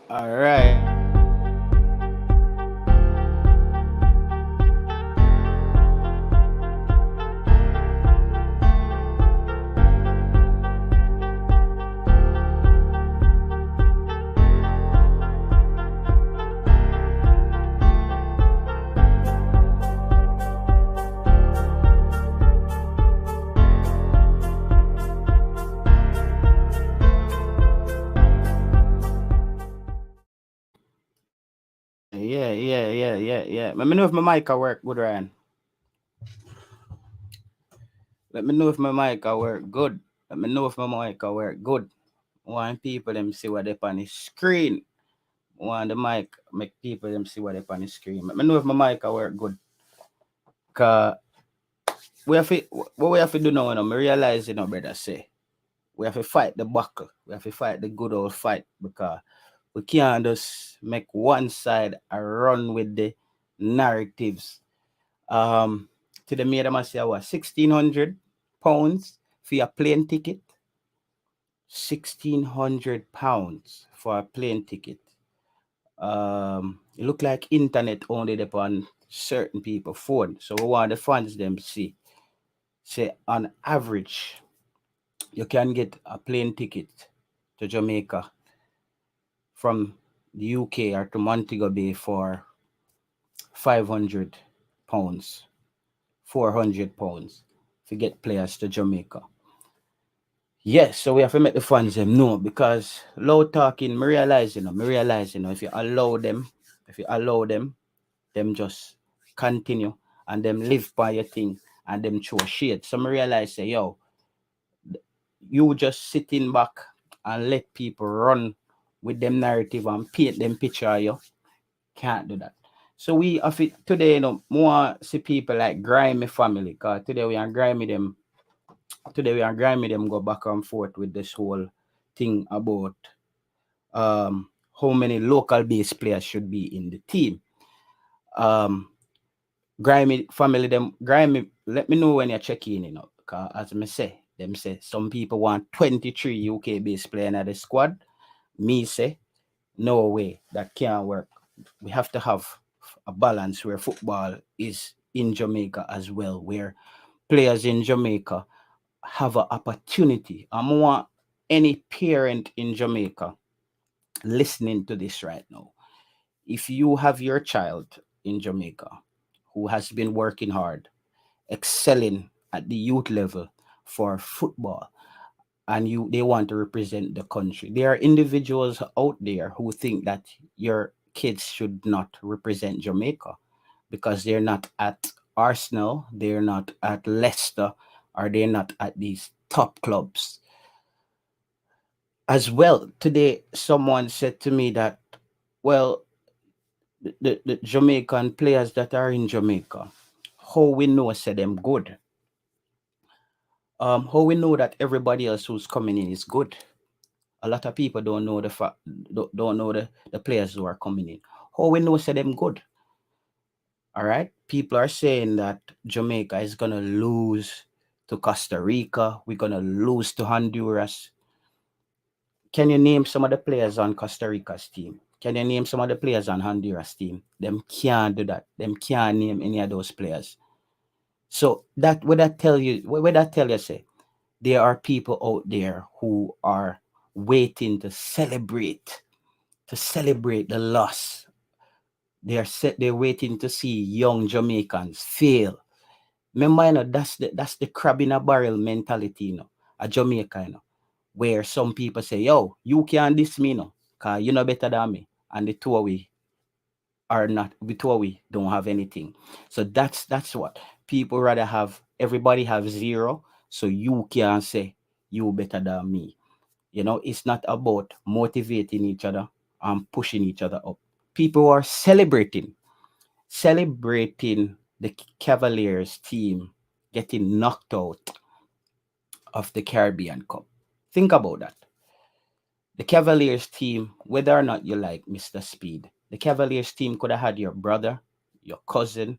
All right. Yeah. Let me know if my mic will work good, Ryan. Let me know if my mic will work good. Let me know if my mic will work good. Want people them see what they on the screen. Want the mic make people them see what they on the screen. Let me know if my mic will work good. Cause we have to, what we have to do now, I realize, brother, say we have to fight the battle. We have to fight the good old fight because we can't just make one side a run with the narratives. Um, to the maid, I must say, what, £1,600 for a plane ticket? £1,600 for a plane ticket. It look like internet only upon certain people phone. So we want the fans them see. Say on average, you can get a plane ticket to Jamaica from the UK or to Montego Bay for £500, £400 to get players to Jamaica. Yes, so we have to make the fans them know because low talking, me realize, if you allow them just continue and them live by your thing and them throw shit. So me realize say, yo, you just sitting back and let people run with them narrative and paint them picture of you. Can't do that. So we have it today, more see people like grimy family, cause today we are grimy them go back and forth with this whole thing about how many local based players should be in the team. Um grimy family grimy, let me know when you're checking, because as me say, them say some people want 23 UK based player in the squad. Me say no way, that can't work. We have to have a balance where football is in Jamaica as well, where players in Jamaica have an opportunity. I want any parent in Jamaica listening to this right now. If you have your child in Jamaica who has been working hard, excelling at the youth level for football, and they want to represent the country, there are individuals out there who think that your kids should not represent Jamaica because they're not at Arsenal, they're not at Leicester, or they're not at these top clubs. As well, today someone said to me that, well, the Jamaican players that are in Jamaica, how we know say them good? How we know that everybody else who's coming in is good? A lot of people don't know don't know the players who are coming in. How we know say them good? All right. People are saying that Jamaica is gonna lose to Costa Rica. We're gonna lose to Honduras. Can you name some of the players on Costa Rica's team? Can you name some of the players on Honduras team? Them can't do that. Them can't name any of those players. So that what that tell you say there are people out there who are waiting to celebrate the loss. They're waiting to see young Jamaicans fail. Remember, that's the crab in a barrel mentality, a Jamaica, where some people say, yo, you can't diss me, cause you know better than me. And the two of we are not, the two of we don't have anything. So that's what people rather have. Everybody have zero, so you can say you better than me. It's not about motivating each other and pushing each other up. People are celebrating the Cavaliers team getting knocked out of the Caribbean Cup. Think about that. The Cavaliers team, whether or not you like Mr. Speed, the Cavaliers team could have had your brother, your cousin,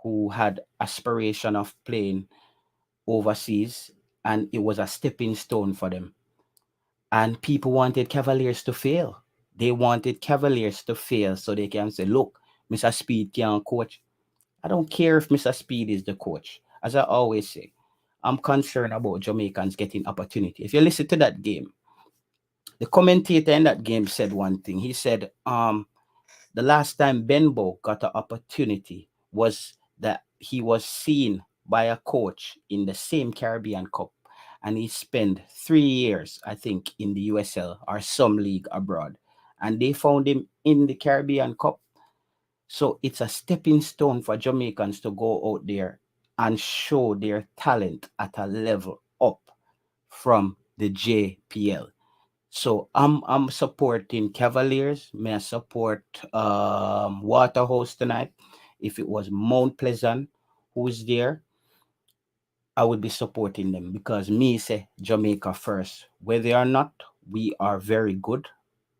who had aspiration of playing overseas, and it was a stepping stone for them. And people wanted Cavaliers to fail. They wanted Cavaliers to fail so they can say, look, Mr. Speed can't coach. I don't care if Mr. Speed is the coach. As I always say, I'm concerned about Jamaicans getting opportunity. If you listen to that game, the commentator in that game said one thing. He said, the last time Benbow got an opportunity was that he was seen by a coach in the same Caribbean Cup, and he spent 3 years, I think, in the USL or some league abroad, and they found him in the Caribbean Cup. So it's a stepping stone for Jamaicans to go out there and show their talent at a level up from the JPL. So I'm supporting Cavaliers. May I support Waterhouse tonight? If it was Mount Pleasant who's there, I would be supporting them because me say Jamaica first. Whether or not we are very good,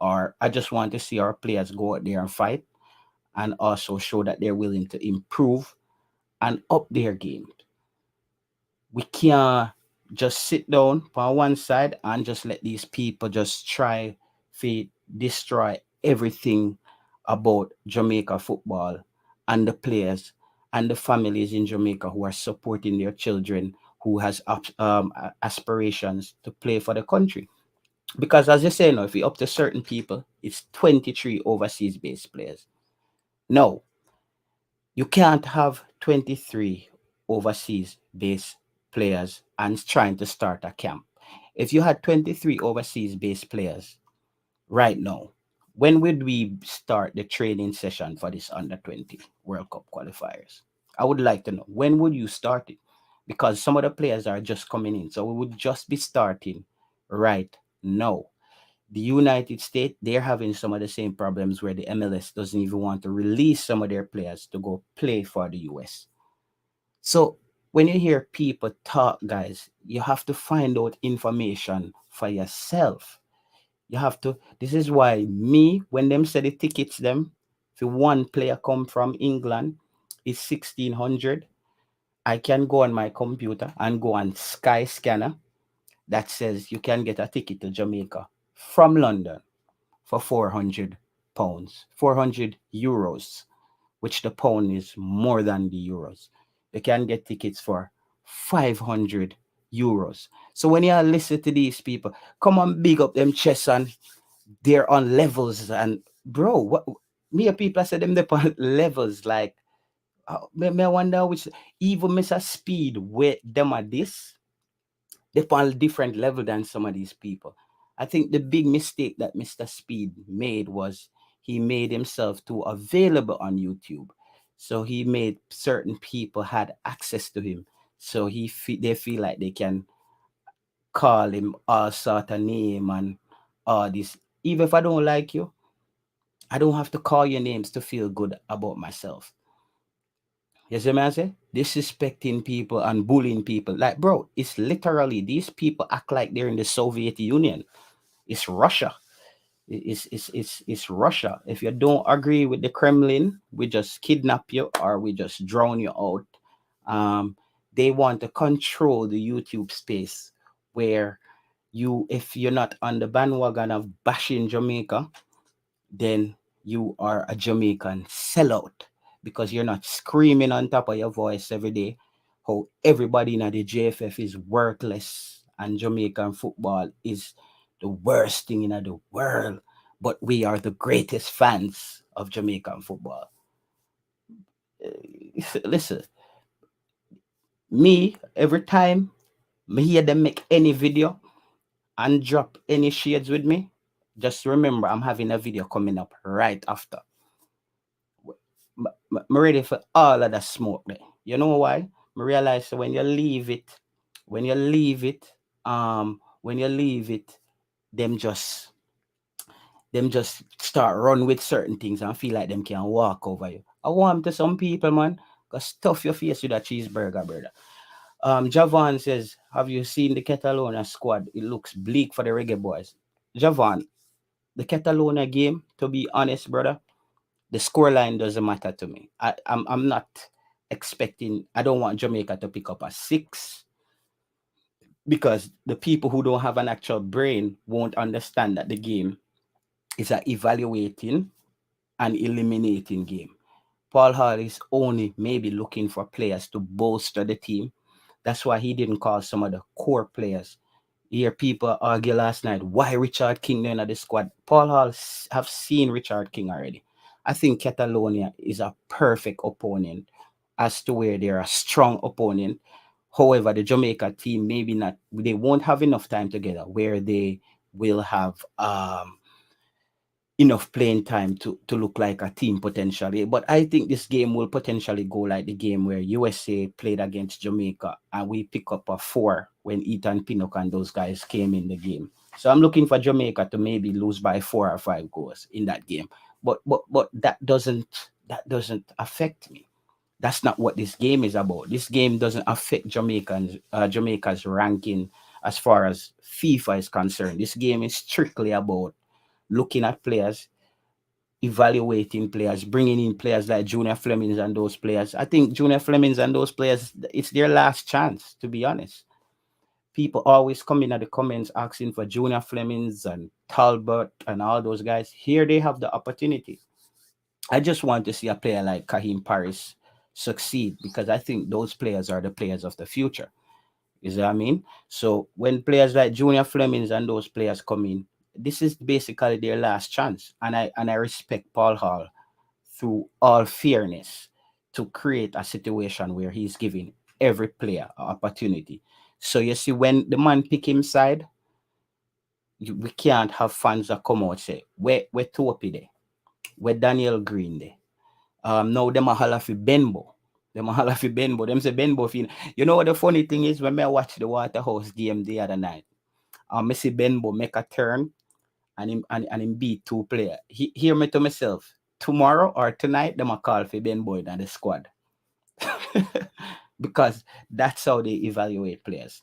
or I just want to see our players go out there and fight and also show that they're willing to improve and up their game. We can't just sit down on one side and just let these people just try to destroy everything about Jamaica football and the players and the families in Jamaica who are supporting their children who has aspirations to play for the country. Because as you say now, if we up to certain people, it's 23 overseas based players. No, you can't have 23 overseas based players and trying to start a camp. If you had 23 overseas based players right now, when would we start the training session for this under 20 World Cup qualifiers? I would like to know, when would you start it? Because some of the players are just coming in. So we would just be starting right now. The United States, they're having some of the same problems where the MLS doesn't even want to release some of their players to go play for the US. So when you hear people talk, guys, you have to find out information for yourself. You have to. This is why me, when them say the tickets, them, if one player come from England, is 1600. I can go on my computer and go on Sky Scanner that says you can get a ticket to Jamaica from London for £400, €400, which the pound is more than the euros. You can get tickets for €500. So when you listen to these people, come on, big up them chests and they're on levels. And bro, what me and people say them they on levels like me wonder which even Mr. Speed where them at this they're on a different level than some of these people. I think the big mistake that Mr. Speed made was he made himself too available on YouTube. So he made certain people had access to him. So they feel like they can call him all sort of name and all this. Even if I don't like you, I don't have to call your names to feel good about myself. You see what I say? Disrespecting people and bullying people. Like, bro, it's literally these people act like they're in the Soviet Union. It's Russia. It's Russia. If you don't agree with the Kremlin, we just kidnap you or we just drown you out. They want to control the YouTube space where if you're not on the bandwagon of bashing Jamaica, then you are a Jamaican sellout because you're not screaming on top of your voice every day how everybody in the JFF is worthless and Jamaican football is the worst thing in the world, but we are the greatest fans of Jamaican football. Listen, me, every time me hear them make any video and drop any shades with me, just remember I'm having a video coming up right after. I'm ready for all of the smoke there. You know why? I realize when you leave it, when you leave it, when you leave it, them just them just start run with certain things and feel like them can walk over you. I want to some people, man, cause stuff your face with a cheeseburger, brother. Javon says, have you seen the Catalonia squad? It looks bleak for the Reggae Boys. Javon, the Catalonia game, to be honest, brother, the scoreline doesn't matter to me. I'm not expecting. I don't want Jamaica to pick up a 6 because the people who don't have an actual brain won't understand that the game It's a evaluating and eliminating game. Paul Hall is only maybe looking for players to bolster the team. That's why he didn't call some of the core players. Hear people argue last night why Richard King in the squad. Paul Hall have seen Richard King already. I think Catalonia is a perfect opponent as to where they're a strong opponent. However, the Jamaica team maybe not. They won't have enough time together where they will have enough playing time to look like a team potentially. But I think this game will potentially go like the game where USA played against Jamaica and we pick up a 4 when Ethan Pinnock and those guys came in the game. So I'm looking for Jamaica to maybe lose by 4 or 5 goals in that game. But that doesn't affect me. That's not what this game is about. This game doesn't affect Jamaica's ranking as far as FIFA is concerned. This game is strictly about looking at players, evaluating players, bringing in players like Junior Flemings and those players. I think Junior Flemings and those players, it's their last chance, to be honest. People always come in at the comments asking for Junior Flemings and Talbot and all those guys. Here they have the opportunity. I just want to see a player like Kahim Paris succeed because I think those players are the players of the future. You see what I mean? So when players like Junior Flemings and those players come in, this is basically their last chance. And I respect Paul Hall through all fairness to create a situation where he's giving every player an opportunity. So you see, when the man pick him side, we can't have fans that come out say, where Topi there? Where Daniel Green there? Now them a holla for Benbo. Them a holla for Benbo. Them say Benbo fin. You know what the funny thing is when I watch the Waterhouse game the other night, I see Benbo make a turn and him beat 2 player. He hear me to myself. Tomorrow or tonight, them a call for Benbo in the squad. Because that's how they evaluate players.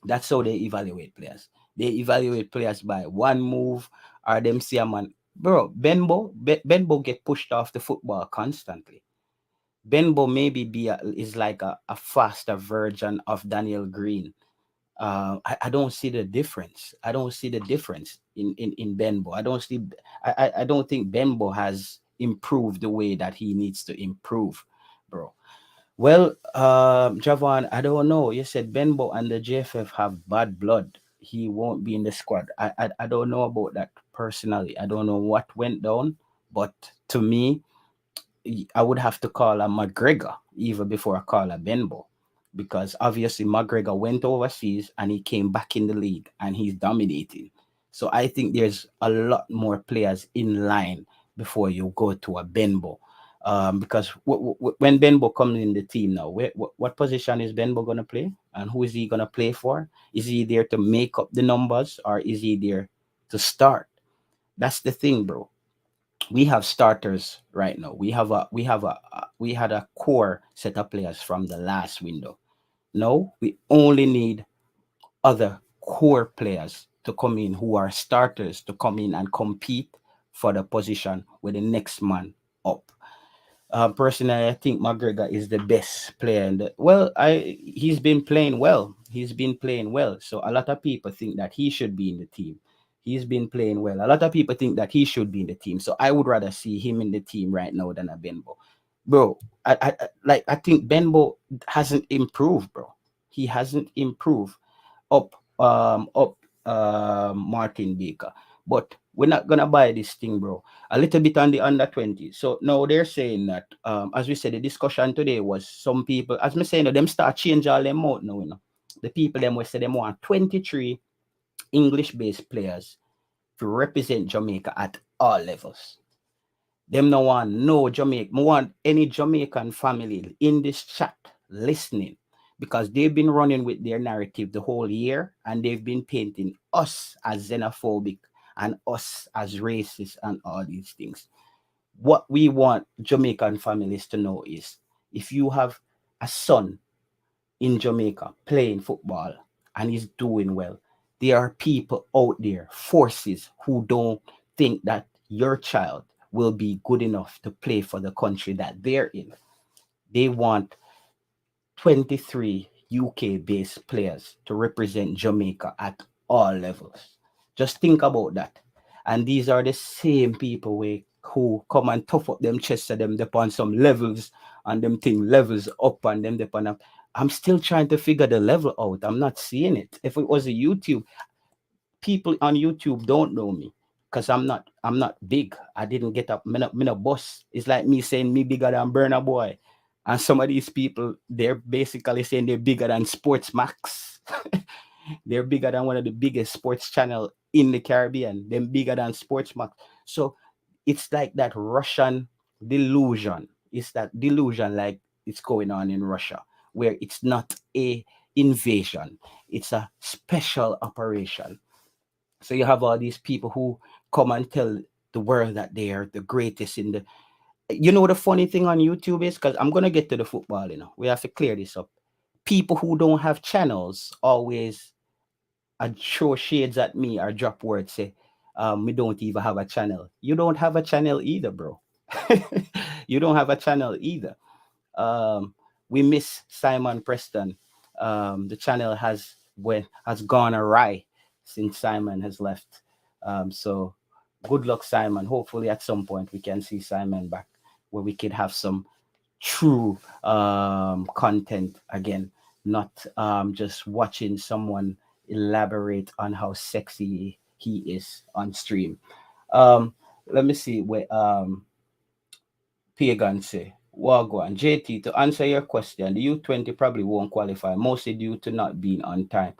That's how they evaluate players. They evaluate players by one move or them see a man. Bro, Benbo get pushed off the football constantly. Benbo maybe is like a faster version of Daniel Green. I don't see the difference. I don't see the difference in Benbo. I don't think Benbo has improved the way that he needs to improve, bro. Well, Javon, I don't know. You said Benbo and the JFF have bad blood. He won't be in the squad. I don't know about that personally. I don't know what went down, but to me, I would have to call a McGregor even before I call a Benbo. Because obviously McGregor went overseas and he came back in the league and he's dominating. So I think there's a lot more players in line before you go to a Benbo. Because when Benbo comes in the team now, what position is Benbo going to play? And who is he going to play for? Is he there to make up the numbers or is he there to start? That's the thing, bro. We have starters right now. We had a core set of players from the last window. No, we only need other core players to come in who are starters to come in and compete for the position with the next man up. Personally, I think McGregor is the best player in the well. He's been playing well. He's been playing well. So a lot of people think that he should be in the team. He's been playing well. A lot of people think that he should be in the team. So I would rather see him in the team right now than a Benbo. Bro, I think Benbo hasn't improved, bro. He hasn't improved up Martin Baker. But we're not gonna buy this thing, bro. A little bit on the under 20. So now they're saying that as we said, the discussion today was some people, as me saying, them start change all them out now, The people them will say them want 23 English-based players to represent Jamaica at all levels. Them no want no Jamaica. I want any Jamaican family in this chat listening because they've been running with their narrative the whole year and they've been painting us as xenophobic and us as racist and all these things. What we want Jamaican families to know is if you have a son in Jamaica playing football and he's doing well, there are people out there, forces who don't think that your child will be good enough to play for the country that they're in. They want 23 UK based players to represent Jamaica at all levels. Just think about that. And these are the same people who come and tough up them chests at them upon some levels and them thing levels up and them upon up. I'm still trying to figure the level out. I'm not seeing it. If it was a YouTube, people on YouTube don't know me because I'm not big. I didn't get up. Me not boss. It's like me saying me bigger than Burna Boy. And some of these people, they're basically saying they're bigger than Sports Max. They're bigger than one of the biggest sports channel in the Caribbean. They're bigger than Sports Max. So it's like that Russian delusion. It's that delusion like it's going on in Russia, where it's not a invasion. It's a special operation. So you have all these people who come and tell the world that they are the greatest in the. You know the funny thing on YouTube is, because I'm gonna get to the football. We have to clear this up. People who don't have channels always throw shades at me or drop words say, we don't even have a channel. You don't have a channel either, bro. You don't have a channel either. Um, we miss Simon Preston. The channel has gone awry since Simon has left. So good luck, Simon. Hopefully, at some point we can see Simon back, where we could have some true content again, not just watching someone elaborate on how sexy he is on stream. Um, Let me see where Pagan say. Wagwan, JT, to answer your question, the U20 probably won't qualify, mostly due to not being on time.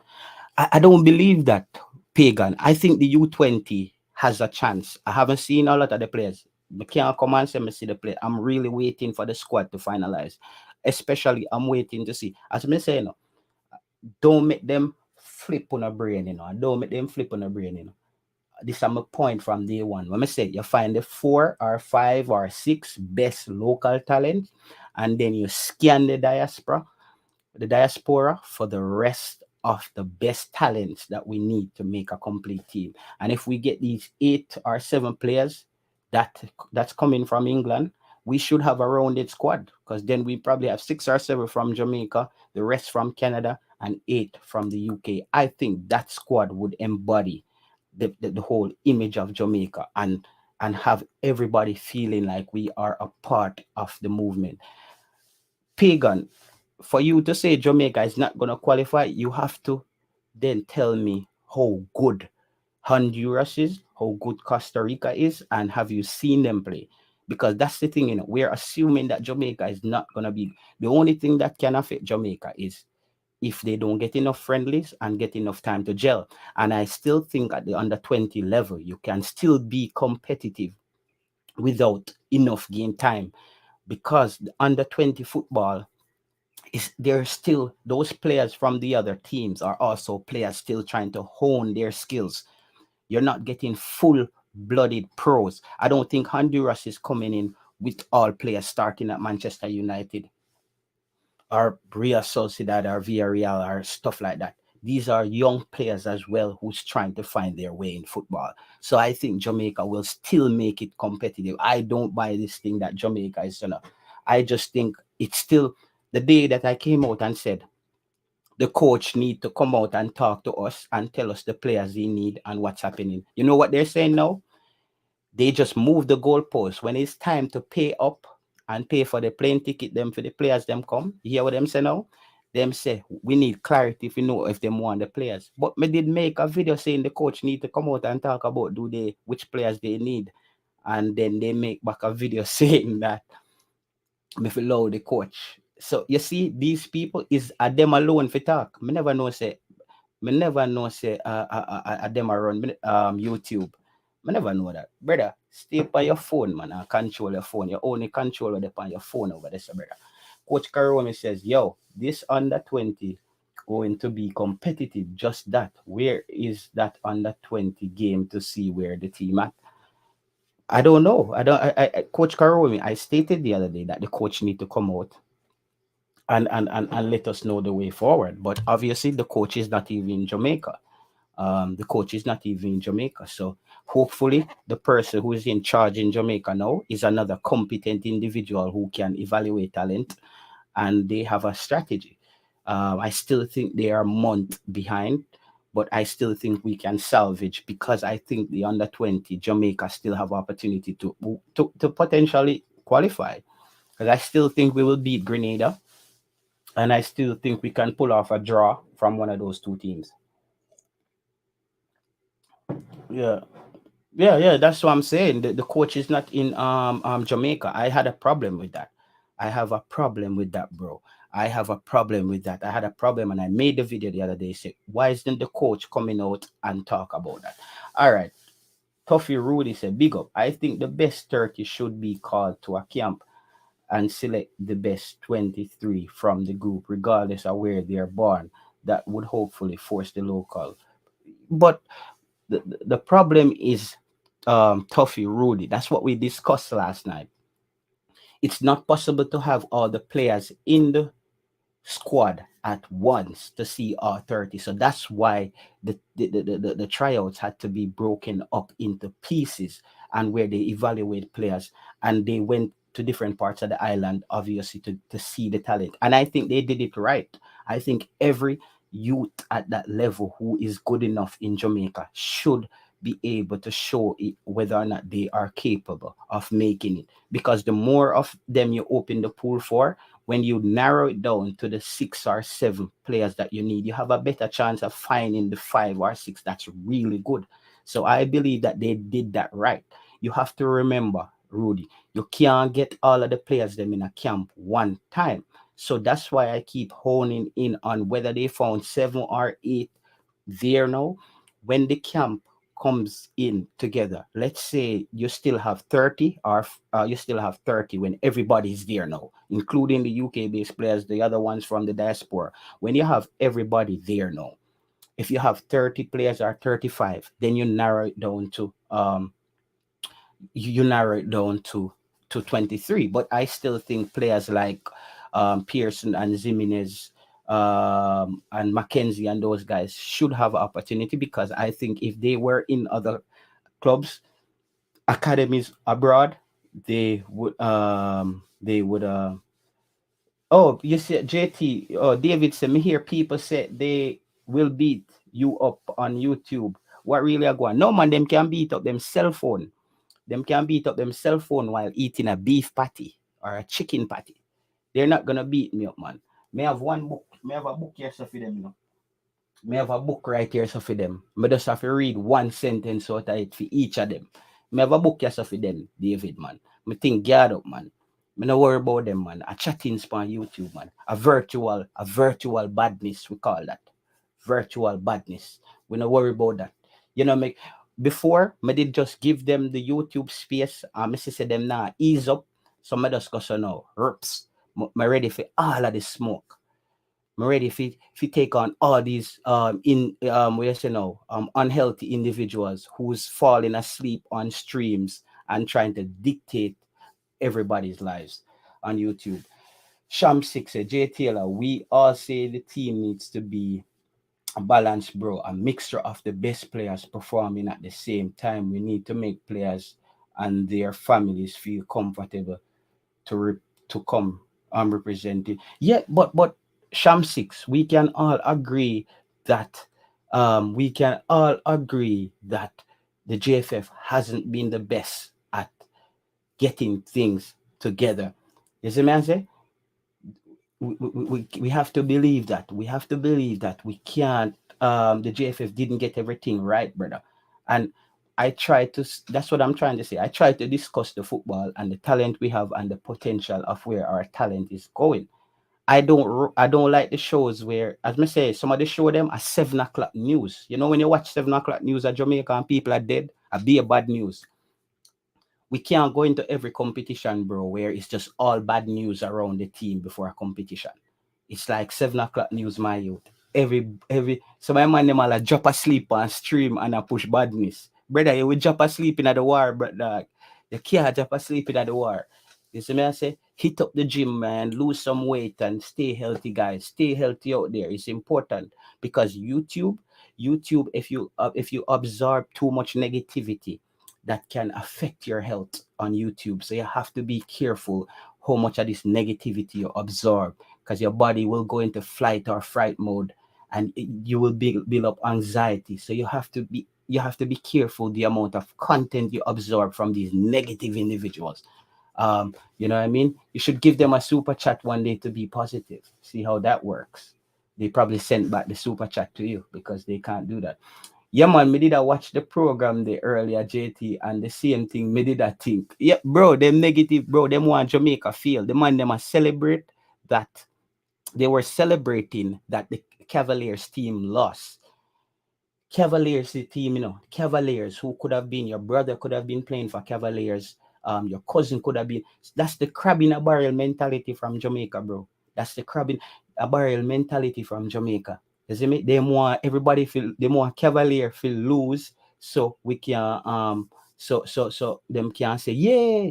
I don't believe that, Pagan. I think the U20 has a chance. I haven't seen a lot of the players. I can't come and say me see the play. I'm really waiting for the squad to finalize. Especially, I'm waiting to see. As me say, don't make them flip on a brain. Don't make them flip on a brain. This is my point from day one. When I say you find the 4 or 5 or 6 best local talent, and then you scan the diaspora for the rest of the best talents that we need to make a complete team. And if we get these 8 or 7 players that's coming from England, we should have a rounded squad, because then we probably have 6 or 7 from Jamaica, the rest from Canada, and 8 from the UK. I think that squad would embody the whole image of Jamaica, and have everybody feeling like we are a part of the movement. Pagan, for you to say Jamaica is not going to qualify, you have to then tell me how good Honduras is, how good Costa Rica is, and have you seen them play? Because that's the thing, we're assuming that Jamaica is not going to be. The only thing that can affect Jamaica is if they don't get enough friendlies and get enough time to gel. And I still think at the under 20 level, you can still be competitive without enough game time, because the under 20 football is, there's still those players from the other teams are also players still trying to hone their skills. You're not getting full blooded pros. I don't think Honduras is coming in with all players starting at Manchester United or Real Sociedad or Villarreal or stuff like that. These are young players as well who's trying to find their way in football. So I think Jamaica will still make it competitive. I don't buy this thing that Jamaica is gonna. I just think it's still the day that I came out and said the coach need to come out and talk to us and tell us the players they need and what's happening. You know what they're saying now? They just move the goalpost. When it's time to pay up and pay for the plane ticket, them for the players, them come. You hear what them say now? Them say, we need clarity if you know if them want the players. But me did make a video saying the coach need to come out and talk about which players they need. And then they make back a video saying that me allow the coach. So you see, these people is a them alone for talk. Me never know say them around YouTube. I never know that. Brother, stay by your phone, man, and control your phone. You only control it on your phone over there, so brother. Coach Karomi says, yo, this under 20 going to be competitive. Just that. Where is that under 20 game to see where the team at? I don't know. Coach Karomi, I stated the other day that the coach need to come out and let us know the way forward. But obviously the coach is not even in Jamaica. The coach is not even in Jamaica. So hopefully the person who is in charge in Jamaica now is another competent individual who can evaluate talent, and they have a strategy. I still think they are a month behind, but I still think we can salvage, because I think the under 20 Jamaica still have opportunity to potentially qualify. Because I still think we will beat Grenada, and I still think we can pull off a draw from one of those two teams. Yeah. Yeah, that's what I'm saying. The coach is not in Jamaica. I had a problem with that. I have a problem with that, bro. I have a problem with that. I had a problem, and I made the video the other day. Say, why isn't the coach coming out and talk about that? All right. Tuffy Rudy said, big up. I think the best 30 should be called to a camp and select the best 23 from the group, regardless of where they are born. That would hopefully force the local. But the problem is, Tuffy Rudy. That's what we discussed last night. It's not possible to have all the players in the squad at once to see all 30. So that's why the tryouts had to be broken up into pieces, and where they evaluate players, and they went to different parts of the island, obviously, to see the talent. And I think they did it right. I think every youth at that level who is good enough in Jamaica should be able to show it, whether or not they are capable of making it. Because the more of them you open the pool for, when you narrow it down to the 6 or 7 players that you need, you have a better chance of finding the 5 or 6 that's really good. So I believe that they did that right. You have to remember, Rudy, you can't get all of the players them in a camp one time. So that's why I keep honing in on whether they found 7 or 8 there now. When the camp comes in together, let's say you still have 30, or you still have 30 when everybody's there now, including the UK based players, the other ones from the diaspora. When you have everybody there now, if you have 30 players or 35, then you narrow it down to you narrow it down to 23. But I still think players like Pearson and Zimenez, and Mackenzie and those guys should have opportunity, because I think if they were in other clubs, academies abroad, they would oh, you see, JT, oh, David said, me hear people say they will beat you up on YouTube. What really are going? No, man, them can beat up them cell phone. Them can beat up them cell phone while eating a beef patty or a chicken patty. They're not gonna beat me up, man. May have one book. May have a book here so for them, Me have a book right here so for them. Me just have to read one sentence out of it for each of them. Me have a book here so for them, David, man. Me think guard up, man. Me no worry about them, man. A chatting on YouTube, man. A virtual badness, we call that. Virtual badness. We no worry about that. Make before me did just give them the YouTube space, and me say them now ease up. So me just go so now. Rips. Me ready for all of the smoke. I'm ready if you take on all these in what you say now, unhealthy individuals who's falling asleep on streams and trying to dictate everybody's lives on YouTube. Sham 6 said, Jay Taylor, we all say the team needs to be a balance, bro, a mixture of the best players performing at the same time. We need to make players and their families feel comfortable to to come represented. Yeah, but Sham 6, we can all agree that the JFF hasn't been the best at getting things together. You see me I say? We have to believe that. We have to believe that we can't the JFF didn't get everything right, brother. And that's what I'm trying to say. I try to discuss the football and the talent we have and the potential of where our talent is going. I don't like the shows where, as me say, some of the show them are 7 o'clock news. When you watch 7 o'clock news at Jamaica and people are dead, a be a bad news. We can't go into every competition, bro, where it's just all bad news around the team before a competition. It's like 7 o'clock news, my youth. Every so my man them all a drop asleep and stream and a push badness. Brother, you will drop asleep in the war, brother. You can't drop asleep in the war. You see me I say? Hit up the gym, man, lose some weight and stay healthy, guys. Stay healthy out there. It's important because YouTube, if you absorb too much negativity, that can affect your health on YouTube. So you have to be careful how much of this negativity you absorb, because your body will go into flight or fright mode, and you will build up anxiety. So you have to be careful the amount of content you absorb from these negative individuals. You know what I mean? You should give them a super chat one day to be positive. See how that works. They probably sent back the super chat to you because they can't do that. Yeah, man, me did I watch the program the earlier, JT, and the same thing, me did I think. Yeah, bro, them negative, bro, them want Jamaica feel. The man, them a celebrate that they were celebrating that the Cavaliers team lost. Cavaliers, the team, Cavaliers, who could have been your brother, could have been playing for Cavaliers. Your cousin could have been. That's the crab in a barrel mentality from Jamaica, bro. That's the crab in a barrel mentality from Jamaica. You see me? They want everybody feel. They want Cavalier feel lose, so we can so them can say, yeah,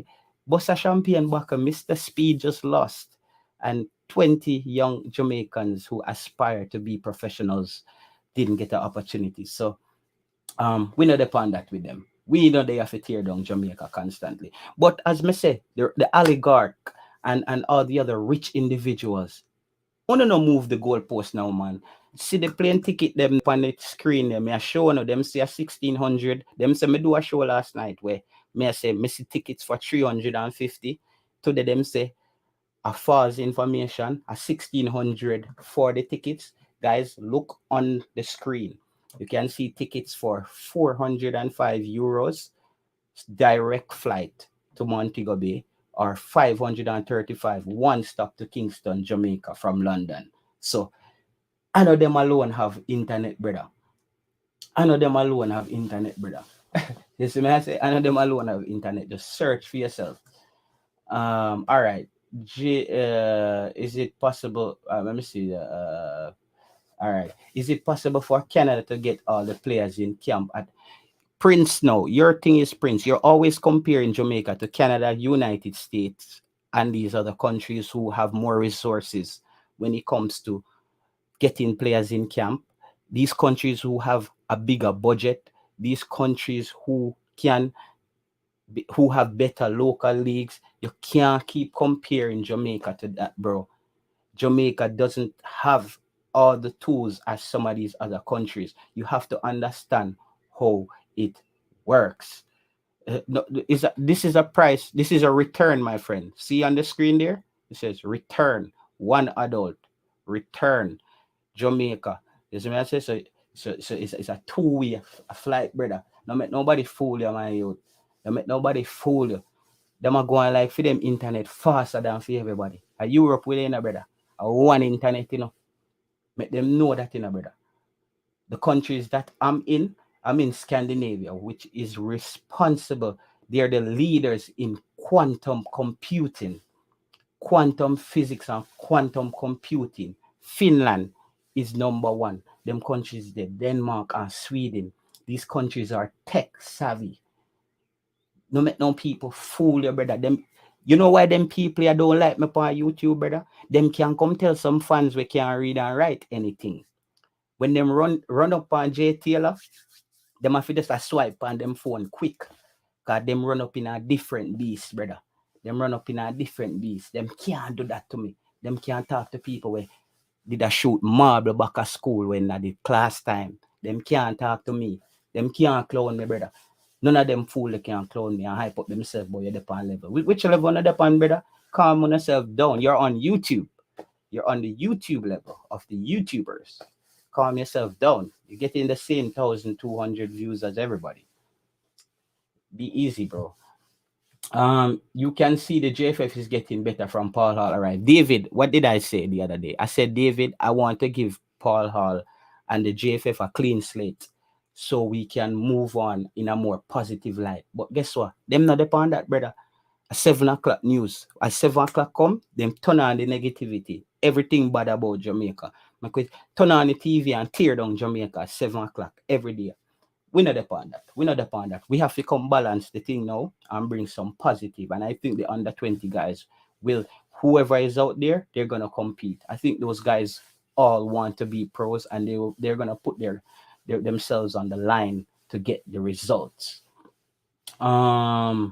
Bossa champion back, Mr. Speed just lost, and 20 young Jamaicans who aspire to be professionals didn't get an opportunity. So we know depend that with them. We know they have to tear down Jamaica constantly. But as me say, the oligarch and all the other rich individuals wanna no move the goalpost now, man. See the plane ticket them on the screen there. Me a show no them say a 1600. Them say me do a show last night where me I say me see tickets for 350. Today them say a false information, a 1600 for the tickets. Guys, look on the screen. You can see tickets for 405 euros, direct flight to Montego Bay, or 535 one stop to Kingston, Jamaica from London. So I know them alone have internet, brother. I know them alone have internet, brother. You see me? I say, I know them alone have internet. Just search for yourself. All right. Is it possible? Let me see. All right. Is it possible for Canada to get all the players in camp at Prince? No, your thing is Prince. You're always comparing Jamaica to Canada, United States, and these other countries who have more resources when it comes to getting players in camp. These countries who have a bigger budget, these countries who have better local leagues. You can't keep comparing Jamaica to that, bro. Jamaica doesn't have all the tools as some of these other countries. You have to understand how it works. No, this is a price. This is a return, my friend. See on the screen there? It says return. One adult. Return. Jamaica. You see what I say? So it's a two-way flight, brother. No make nobody fool you, my youth. Don't make nobody fool you. Them are going like for them internet faster than for everybody. A Europe will in a brother. A one internet, Make them know that brother. The countries that I'm in Scandinavia, which is responsible. They are the leaders in quantum computing, quantum physics and quantum computing. Finland is number one. Them countries there, Denmark and Sweden. These countries are tech savvy. No make no people fool you, brother. Them, you know why them people I don't like me on YouTube, brother? Them can come tell some fans we can't read and write anything. When them run up on J Taylor, them have to just a swipe on them phone quick. Cause them run up in a different beast, brother. Them run up in a different beast. Them can't do that to me. Them can't talk to people where did I shoot marble back at school when I did class time. Them can't talk to me. Them can't clown me, brother. None of them fool they can clown me and hype up themselves, boy, you're on level. Which level on the pan, brother? Calm on yourself down. You're on YouTube. You're on the YouTube level of the YouTubers. Calm yourself down. You're getting the same 1,200 views as everybody. Be easy, bro. You can see the JFF is getting better from Paul Hall. All right, David, what did I say the other day? I said, David, I want to give Paul Hall and the JFF a clean slate so we can move on in a more positive light. But guess what? Them not depend that, brother. At 7 o'clock news. At 7 o'clock come, them turn on the negativity. Everything bad about Jamaica. Because turn on the TV and tear down Jamaica at 7 o'clock every day. We not depend that. We not depend that. We have to come balance the thing now and bring some positive. And I think the under 20 guys will, whoever is out there, they're gonna compete. I think those guys all want to be pros and they're gonna put their themselves on the line to get the results. Grimy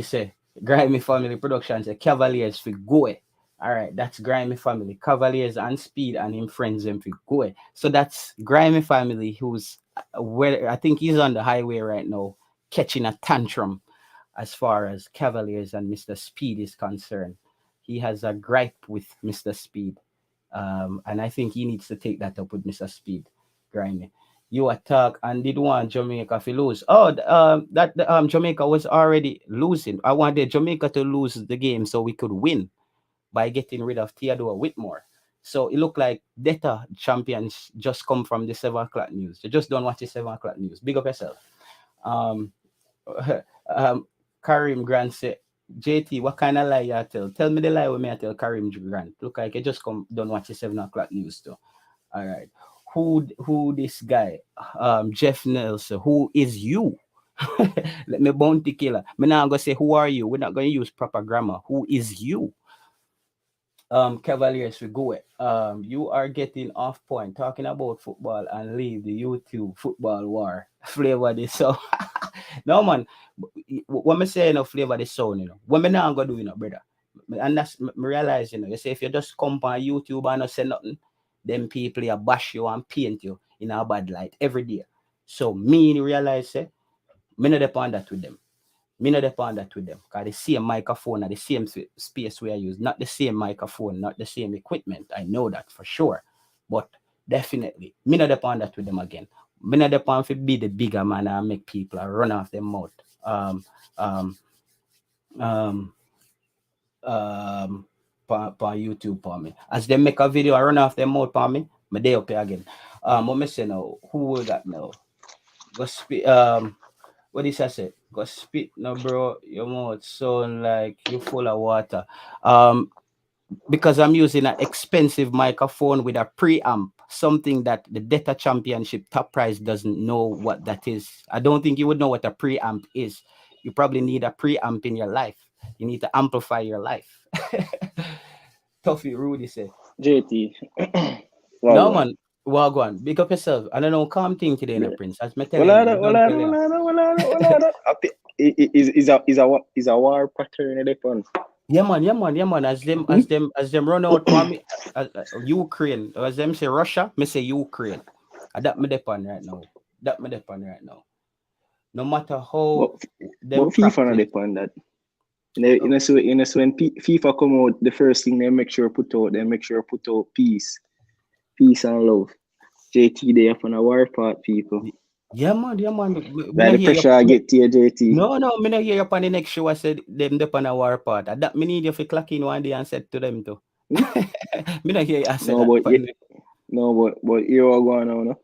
say, Grimy Family Productions say Cavaliers for go. All All right, that's Grimy family. Cavaliers and Speed and him friends them fi go. So that's Grimy family who's where I think he's on the highway right now, catching a tantrum as far as Cavaliers and Mr. Speed is concerned. He has a gripe with Mr. Speed. And I think he needs to take that up with Mr. Speed, Grimy. You attack and did want Jamaica to lose. Oh, Jamaica was already losing. I wanted Jamaica to lose the game so we could win by getting rid of Theodore Whitmore. So it looked like data champions just come from the 7 o'clock news. You just don't watch the 7 o'clock news. Big up yourself. Um, Karim Grant said, JT, what kind of lie you tell? Tell me the lie with me I tell Karim Grant. Look like you just come don't watch the 7 o'clock news too. All right. Who this guy? Jeff Nelson. Who is you? Let me bounty killer. Me now gonna say who are you? We're not gonna use proper grammar. Who is you? Cavaliers, we go. You are getting off point talking about football and leave the YouTube football war flavor this. So no man, what me say, flavor this sound, what me now gonna do, brother. And that's me realize, you say if you just come on YouTube and not say nothing, then people are bash you and paint you in a bad light every day. So me realize, say, me not depend that with them. Me not depend that with them. Because the same microphone and the same space we are use, not the same microphone, not the same equipment. I know that for sure. But definitely, me not depend that with them again. Me not depend to be the bigger man and make people run off their mouth. For YouTube for me. As they make a video and run off their mouth for me, my day up here again. What me say now? Who we got now? Go speak. What is I say? Go spit no, bro. Your mouth sound like you full of water. Because I'm using an expensive microphone with a preamp, something that the Data Championship top prize doesn't know what that is. I don't think you would know what a preamp is. You probably need a preamp in your life. You need to amplify your life. Toughy Rudy said. JT. No man, well go on. Big up yourself. I don't know, calm thing today, no Prince. As me telling you, don't tell you. Is a war pattern in the fun. Yeah man. As them run out for me, Ukraine. As them say Russia, me say Ukraine. That me depend right now. No matter how them But FIFA not practice. depend that. So when FIFA come out, the first thing they make sure put out peace and love. JT there for a war part, people. Yeah man. Like the pressure I get to you, JT. No, me not hear you on the next show. I said them depend on war part. That me need you to clock in one day and said to them too. Me not hear you I said that. But here we go now.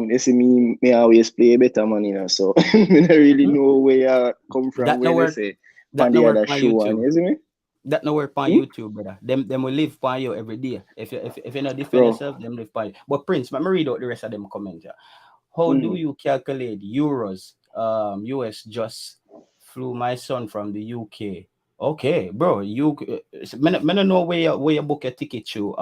You see me always play better money now, so I don't really know where you come from. That Where no they work. say That on no the work other on show, YouTube. and you see me? That no work on YouTube, brother. Them will live for you every day. If you not defend yourself, them live for you. But Prince, let me read out the rest of them comments. Yeah. How do you calculate euros? US just flew my son from the UK. Okay, bro. You me not know where you book your ticket to.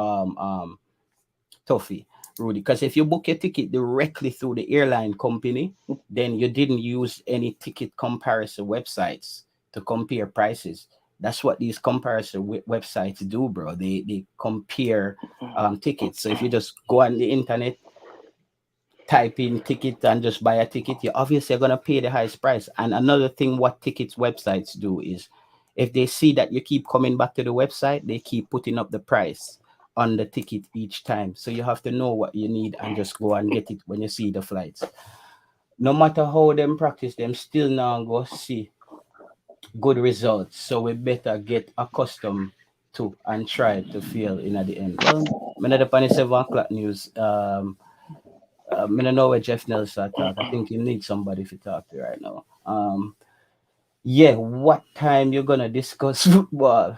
Toughy, Rudy. Because if you book your ticket directly through the airline company, then you didn't use any ticket comparison websites to compare prices. That's what these comparison websites do, bro. They compare tickets. So if you just go on the internet, type in ticket and just buy a ticket, you obviously are gonna pay the highest price. And another thing, what tickets websites do is, if they see that you keep coming back to the website, they keep putting up the price on the ticket each time. So you have to know what you need and just go and get it when you see the flights. No matter how them practice, them still now go see good results. So we better get accustomed to and try to feel in at the end. Well, I'm not upon the 7 o'clock news. I don't know where Jeff Nelson talk. I think you need somebody to talk to right now. Yeah, what time you're gonna discuss football,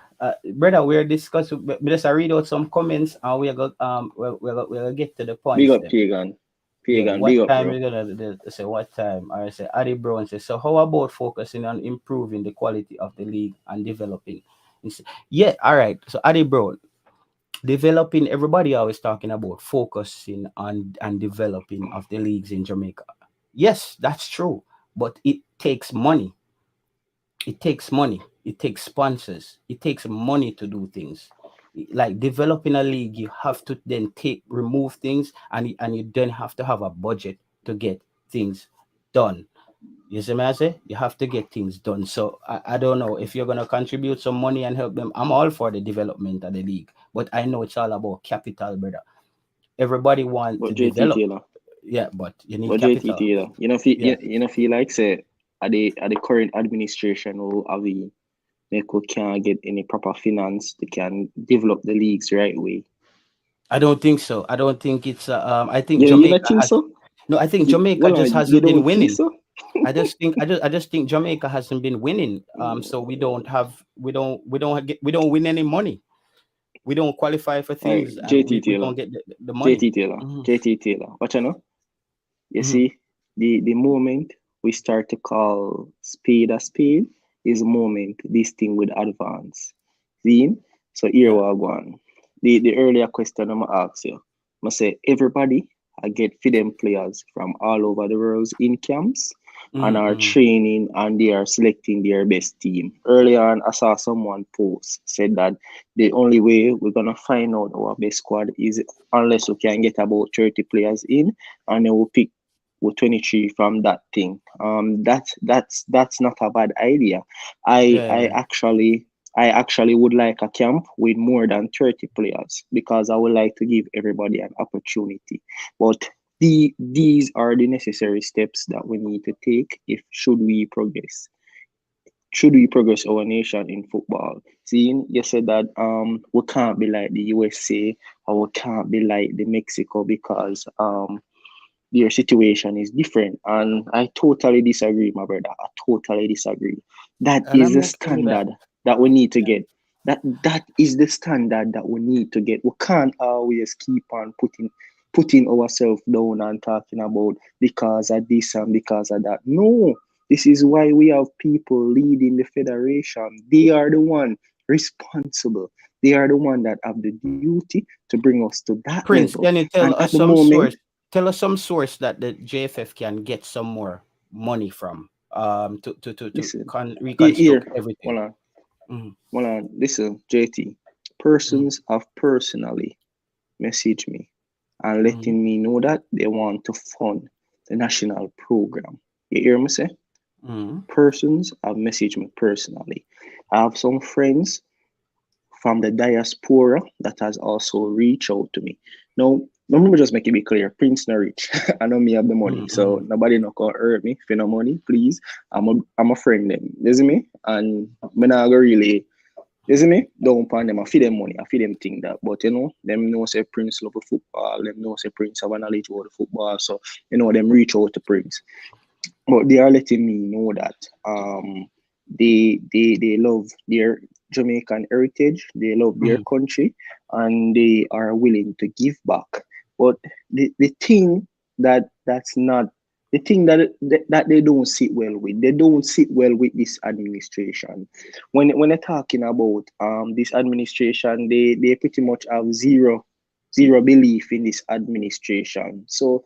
brother? We're discussing. Just I read out some comments and we're gonna we'll get to the Big points up, then. Pagan. Yeah, Big what up, time bro. you're gonna say what time? I say Adi Brown says. So how about focusing on improving the quality of the league and developing? Yeah, all right. So Adi Brown, developing. Everybody always talking about focusing on and developing of the leagues in Jamaica. Yes, that's true, but it takes money. it takes sponsors, it takes money to do things. Like developing a league, you have to then remove things, and you then have to have a budget to get things done. You see me, I say you have to get things done. So I don't know if you're gonna contribute some money and help them. I'm all for the development of the league, but I know it's all about capital, brother. Everybody want to But JT develop, Taylor, yeah, but you need but JT capital. Taylor, Yeah, feel like say at the current administration who have they can't get any proper finance, they can develop the leagues right way. I don't think so. I don't think it's. I think Yeah, you not Jamaica think has. so? No, I think Jamaica Well, just you hasn't been don't think winning. so? I just think Jamaica hasn't been winning. So we don't have we don't win any money. We don't qualify for All right, things, and JT we Taylor, don't get the money. JT Taylor, Hmm. JT Taylor. What you know? You Hmm. see, the moment we start to call spade a spade is the moment this thing would advance. See? So here Yeah. we go on. The earlier question I'm gonna ask you, I say everybody I get for them players from all over the world in camps and are Mm-hmm. training and they are selecting their best team. Earlier on, I saw someone post said that the only way we're gonna find out our best squad is unless we can get about 30 players in and then we'll pick with 23 from that thing. That's not a bad idea. I Yeah, I yeah. actually I actually would like a camp with more than 30 players because I would like to give everybody an opportunity. But these are the necessary steps that we need to take if should we progress our nation in football. Seeing you said that we can't be like the USA or we can't be like the Mexico because their situation is different. And I totally disagree, my brother. I totally disagree. That And is I'm the okay with that. standard that we need to get. That is the standard that we need to get. We can't always keep on putting ourselves down and talking about because of this and because of that. No, this is why we have people leading the federation. They are the one responsible. They are the one that have the duty to bring us to that Prince, level. can you And tell at us the some moment, source? Tell us some source that the JFF can get some more money from, to listen, reconstruct here, hold everything. on, Mhm. hold on, listen, JT. Mhm. Persons have personally messaged me and Mhm. letting me know that they want to fund the national program. You hear me say? Mhm. Persons have messaged me personally. I have some friends from the diaspora that has also reached out to me. Now, let me just make it be clear. Prince no rich. I know me have the money. So Mhm. nobody no can hurt me for no money, please. I'm a friend them. You see me? And me not go really you see me? Don't pan them. I feed them money. I feed them thing that. But them know say Prince love the football. Them know say Prince have a knowledge about the football. So, them reach out to Prince. But they are letting me know that they love their Jamaican heritage, they love their Mhm. country, and they are willing to give back. But the thing that's not the thing that they don't sit well with, they don't sit well with this administration. When they're talking about this administration, they pretty much have zero belief in this administration. So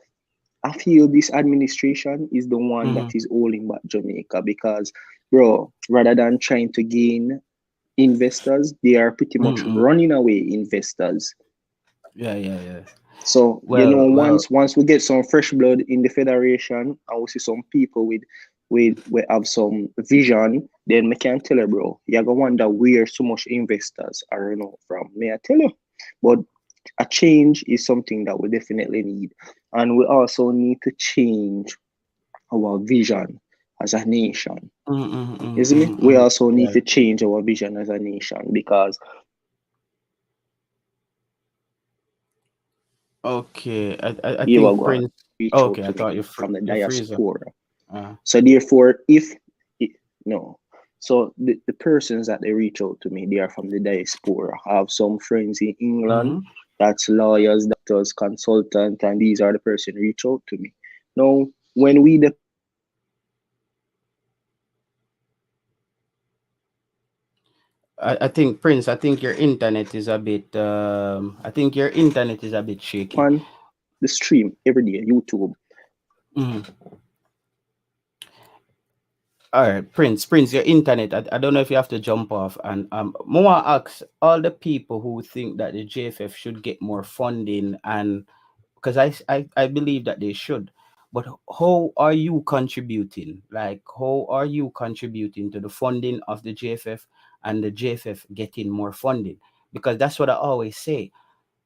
I feel this administration is the one that Mhm. is holding back Jamaica because, bro, rather than trying to gain investors, they are pretty much Mhm. running away investors. Yeah, yeah, yeah. So, Well. once we get some fresh blood in the federation and we see some people with we have some vision, then we can tell you, bro, you're gonna wonder where so much investors are from. May I tell you? But a change is something that we definitely need. And we also need to change our vision as a nation. Mhm. You Mhm. see me? Mhm. We Mhm. also need Yeah. to change our vision as a nation because Okay. I you are think going Prince. to reach out Okay, I to me thought from the you freezer. diaspora. Uh, So therefore, if no, so the persons that they reach out to me, they are from the diaspora. I have some friends in England, mhm. that's lawyers, doctors, consultant, and these are the person reach out to me. Now, when we the I think Prince. I think your internet is a bit. I think your internet is a bit shaky. on the stream every day, YouTube. Mhm. All right, Prince, your internet. I don't know if you have to jump off. And more ask all the people who think that the JFF should get more funding, and because I believe that they should. But how are you contributing? Like, how are you contributing to the funding of the JFF and the JFF getting more funding? Because that's what I always say.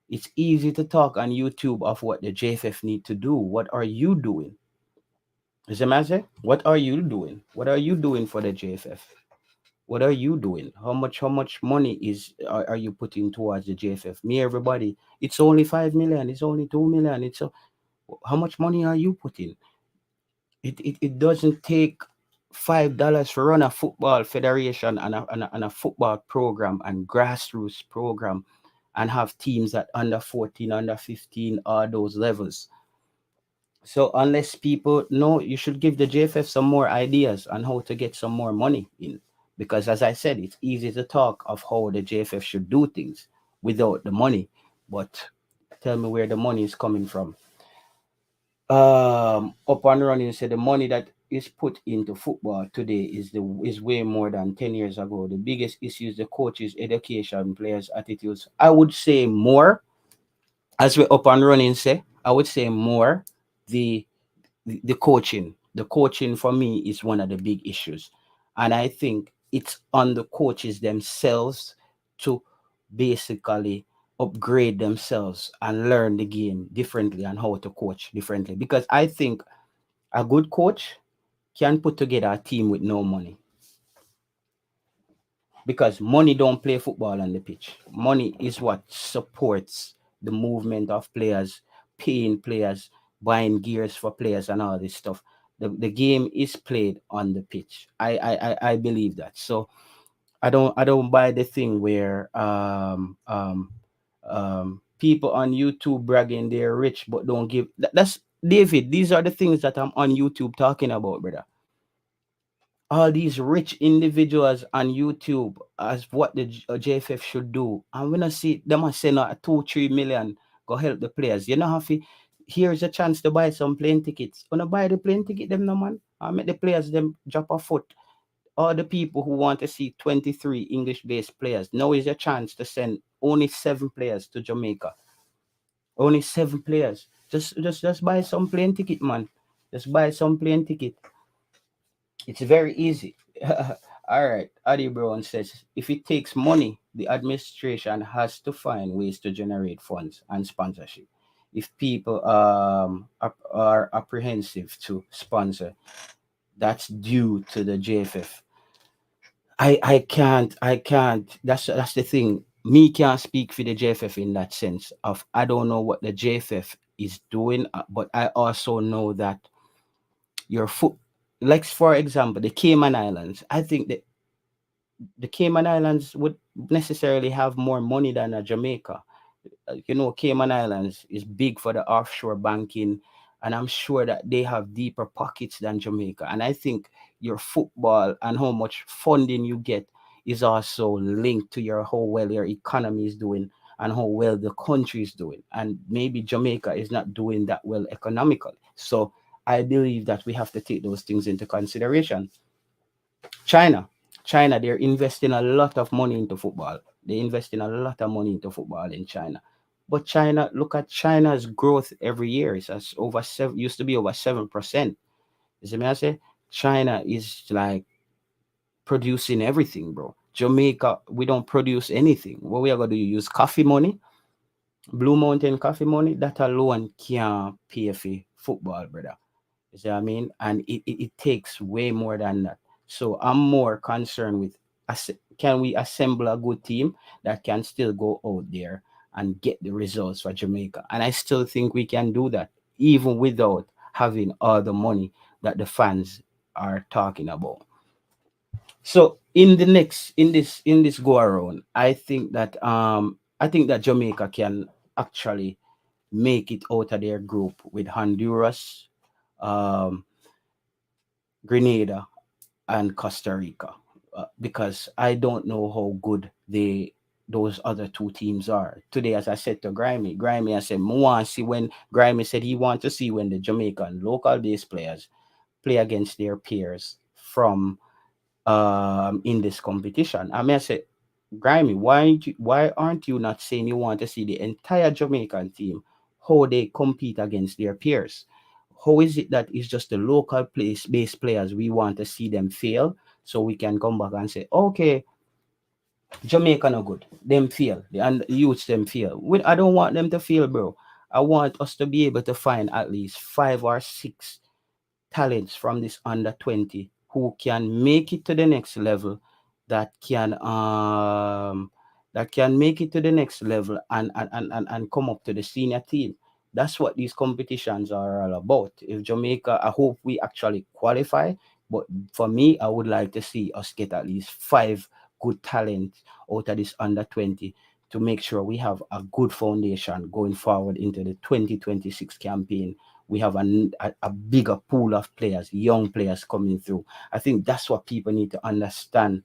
It's easy to talk on YouTube of what the JFF need to do. What are you doing? Is it matter? What are you doing? What are you doing for the JFF? What are you doing? How much money are you putting towards the JFF? Me, everybody, it's only 5 million, it's only 2 million. How much money are you putting? It doesn't take $5 to run a football federation and a football program and grassroots program and have teams at under 14, under 15, all those levels. So unless people know, you should give the JFF some more ideas on how to get some more money in. Because as I said, it's easy to talk of how the JFF should do things without the money. But tell me where the money is coming from. Up and running said the money that is put into football today is way more than 10 years ago. The biggest issues the coaches, education, players, attitudes. I would say more, as we up and running say, I would say more the the coaching. The coaching for me is one of the big issues. And I think it's on the coaches themselves to basically upgrade themselves and learn the game differently and how to coach differently. Because I think a good coach can put together a team with no money. Because money don't play football on the pitch. Money is what supports the movement of players, paying players, buying gears for players, and all this stuff. The game is played on the pitch. I believe that. So I don't buy the thing where people on YouTube bragging they're rich but don't give. That's David. These are the things that I'm on YouTube talking about, brother. All these rich individuals on YouTube as what the JFF should do. And when I see them are saying 2-3 million go help the players, you know how to, here's a chance to buy some plane tickets. Wanna buy the plane ticket them no man? I make the players them drop a foot. All the people who want to see 23 English based players, now is your chance to send only 7 players to Jamaica. Only 7 players. Just buy some plane ticket, man. Just buy some plane ticket. It's very easy. All right. Adi Brown says if it takes money, the administration has to find ways to generate funds and sponsorship. If people are apprehensive to sponsor, that's due to the JFF. I can't. That's the thing. Me can't speak for the JFF in that sense of I don't know what the JFF is doing, but I also know that your foot, like for example, the Cayman Islands. I think that the Cayman Islands would necessarily have more money than Jamaica. Cayman Islands is big for the offshore banking, and I'm sure that they have deeper pockets than Jamaica. And I think your football and how much funding you get is also linked to your how well your economy is doing and how well the country is doing. And maybe Jamaica is not doing that well economically. So I believe that we have to take those things into consideration. China. China, they're investing a lot of money into football. They're investing a lot of money into football in China. But China, look at China's growth every year. It's as over seven, used to be over 7%. You see me, I say? China is like producing everything, bro. Jamaica, we don't produce anything. What we are going to do, use coffee money, Blue Mountain coffee money, that alone can't pay for football, brother. You see what I mean? And it takes way more than that. So I'm more concerned with can we assemble a good team that can still go out there and get the results for Jamaica? And I still think we can do that, even without having all the money that the fans are talking about. So in this go around, I think that Jamaica can actually make it out of their group with Honduras, um, Grenada, and Costa Rica, because I don't know how good those other two teams are. Today, as I said to Grimy, I said, "I want to see when Grimy said he want to see when the Jamaican local based players play against their peers from in this competition. I mean, I say, Grimy, why aren't you not saying you want to see the entire Jamaican team how they compete against their peers? How is it that it's just the local place based players we want to see them fail so we can come back and say, okay, Jamaica no good. Them fail. And youths them fail. I don't want them to fail, bro. I want us to be able to find at least 5 or 6 talents from this under 20 who can make it to the next level, that can make it to the next level and come up to the senior team. That's what these competitions are all about. If Jamaica, I hope we actually qualify, but for me, I would like to see us get at least 5 good talents out of this under 20 to make sure we have a good foundation going forward into the 2026 campaign. We have a bigger pool of players, young players coming through. I think that's what people need to understand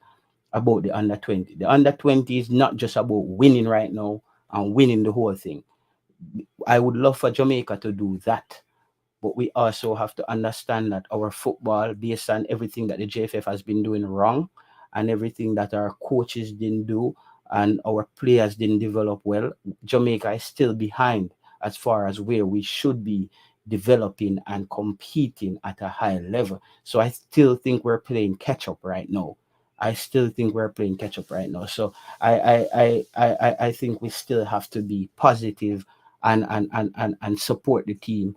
about the under 20. The under 20 is not just about winning right now and winning the whole thing. I would love for Jamaica to do that, but we also have to understand that our football, based on everything that the JFF has been doing wrong and everything that our coaches didn't do and our players didn't develop well, Jamaica is still behind as far as where we should be developing and competing at a high level. So I still think we're playing catch up right now. I still think we're playing catch up right now. So I think we still have to be positive and support the team.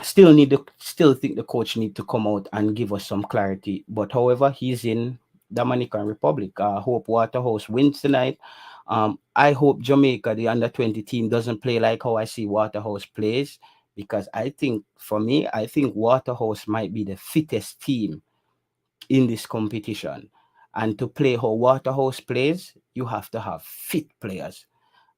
Still think the coach need to come out and give us some clarity. But however, he's in Dominican Republic. I hope Waterhouse wins tonight. I hope Jamaica, the under 20 team, doesn't play like how I see Waterhouse plays, because I think, for me, I think Waterhouse might be the fittest team in this competition. And to play how Waterhouse plays, you have to have fit players.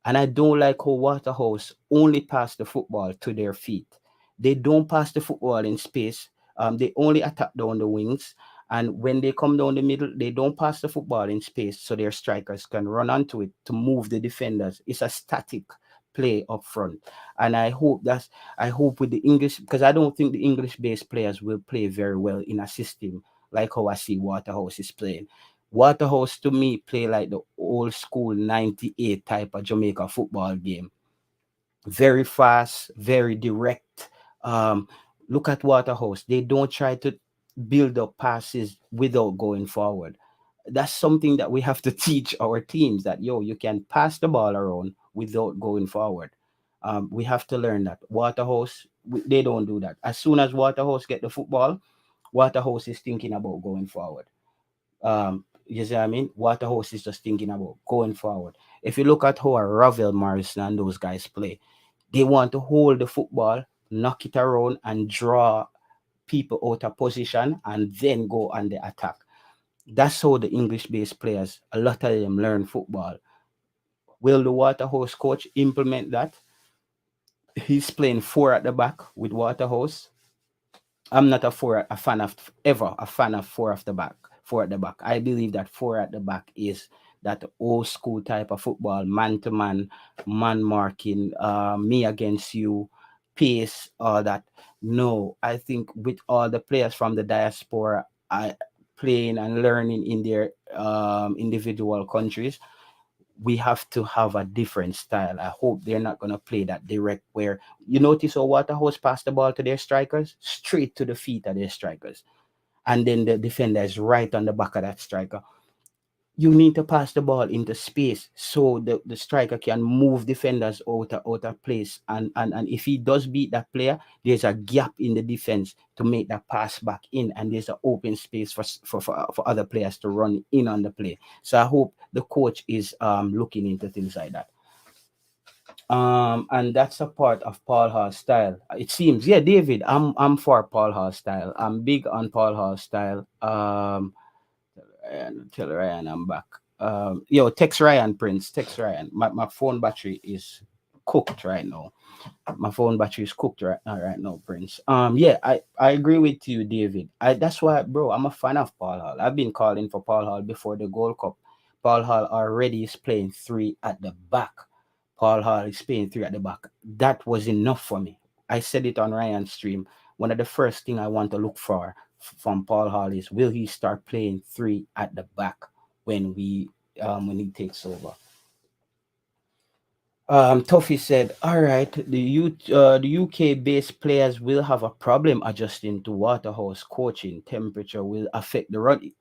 And I don't like how Waterhouse only pass the football to their feet. They don't pass the football in space. They only attack down the wings. And when they come down the middle, they don't pass the football in space so their strikers can run onto it to move the defenders. It's a static play up front. And I hope with the English, because I don't think the English based players will play very well in a system like how I see Waterhouse is playing. Waterhouse to me play like the old school 98 type of Jamaica football game. Very fast, very direct. Um, Look at Waterhouse. They don't try to build up passes without going forward. That's something that we have to teach our teams, that you can pass the ball around without going forward. We have to learn that. Waterhouse, they don't do that. As soon as Waterhouse get the football, Waterhouse is thinking about going forward. You see what I mean? Waterhouse is just thinking about going forward. If you look at how Ravel Morrison and those guys play, they want to hold the football, knock it around, and draw people out of position and then go on the attack. That's how the English based players, a lot of them learn football. Will the Waterhouse coach implement that? He's playing 4 at the back with Waterhouse. I'm not a fan of ever a fan of 4 at the back. 4 at the back. I believe that 4 at the back is that old school type of football, man to man, man marking, me against you, pace, all that. No, I think with all the players from the diaspora, playing and learning in their individual countries, we have to have a different style. I hope they're not going to play that direct where you notice how Waterhouse pass the ball to their strikers, straight to the feet of their strikers. And then the defender is right on the back of that striker. You need to pass the ball into space so the striker can move defenders out of place. And if he does beat that player, there's a gap in the defense to make that pass back in, and there's an open space for other players to run in on the play. So I hope the coach is looking into things like that. And that's a part of Paul Hall's style. It seems, yeah, David. I'm for Paul Hall's style. I'm big on Paul Hall's style. And tell Ryan I'm back. Yo, text Ryan, Prince. Text Ryan. My phone battery is cooked right now. My phone battery is cooked right now, Prince. Yeah, I agree with you, David. That's why, bro, I'm a fan of Paul Hall. I've been calling for Paul Hall before the Gold Cup. Paul Hall already is playing 3 at the back. Paul Hall is playing 3 at the back. That was enough for me. I said it on Ryan's stream. One of the first thing I want to look from Paul Hall is, will he start playing three at the back when when he takes over? Tuffy said, "All right, the UK-based players will have a problem adjusting to Waterhouse coaching. Temperature will affect the run."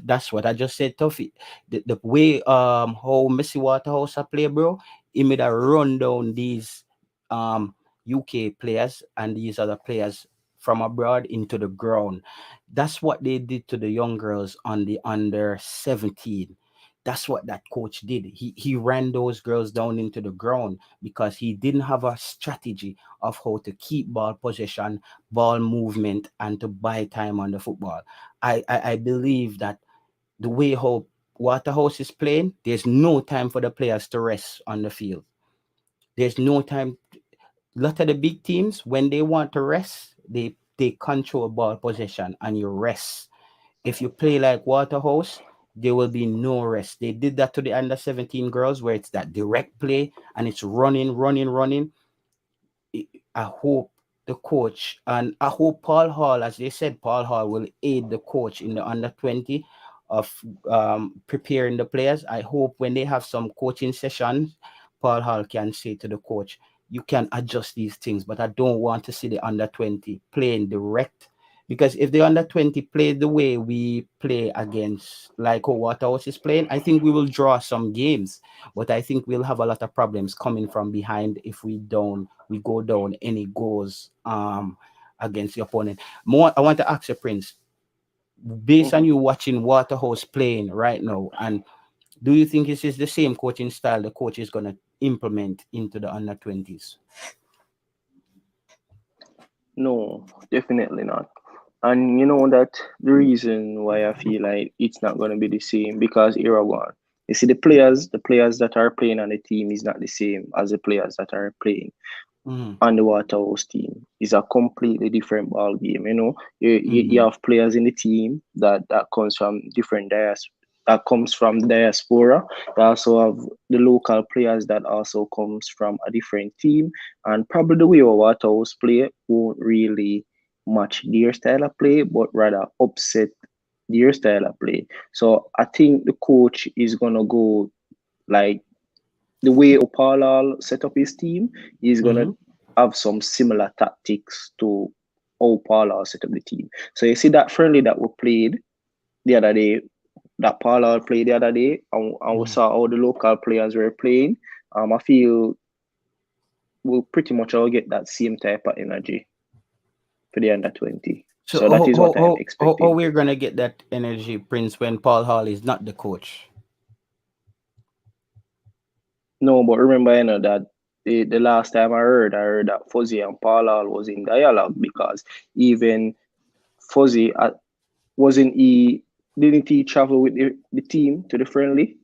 That's what I just said, Tuffy. The way how Messi Waterhouse a play, bro, he made a run down these UK players and these other players from abroad into the ground. That's what they did to the young girls on the under 17. That's what that coach did. He ran those girls down into the ground because he didn't have a strategy of how to keep ball possession, ball movement, and to buy time on the football. I believe that the way how Waterhouse is playing, there's no time for the players to rest on the field. There's no time. A lot of the big teams, when they want to rest, they control ball possession and you rest. If you play like Waterhouse, there will be no rest. They did that to the under 17 girls where it's that direct play and it's running, running, running. I hope the coach and I hope Paul Hall, as they said, Paul Hall will aid the coach in the under 20 of preparing the players. I hope when they have some coaching sessions, Paul Hall can say to the coach, you can adjust these things, but I don't want to see the under 20 playing direct. Because if the under 20 play the way we play against, like how Waterhouse is playing, I think we will draw some games. But I think we'll have a lot of problems coming from behind if we go down any goals against the opponent. More, I want to ask you, Prince, based on Mhm. you watching Waterhouse playing right now, and do you think this is the same coaching style the coach is gonna implement into the under 20s? No, definitely not. And you know that the reason why I feel like it's not going to be the same because era one. You see, the players that are playing on the team is not the same as the players that are playing Mm-hmm. on the Waterhouse team. It's a completely different ball game. You know, you Mm-hmm. have players in the team that comes from different that comes from the diaspora. You also have the local players that also comes from a different team, and probably the way our Waterhouse play won't really match their style of play, but rather upset their style of play. So I think the coach is gonna go like the way Opala set up his team, he's gonna Mm-hmm. have some similar tactics to how Opala set up the team. So you see that friendly that we played the other day, that Opala played the other day, and we Mm-hmm. saw how the local players were playing. I feel we'll pretty much all get that same type of energy for the under 20. So So that is what I'm how expecting. we're gonna get that energy, Prince, when Paul Hall is not the coach? No, but remember, you know, that the last time I heard that Fuzzy and Paula was in dialogue because even Fuzzy wasn't he didn't he travel with the team to the friendly?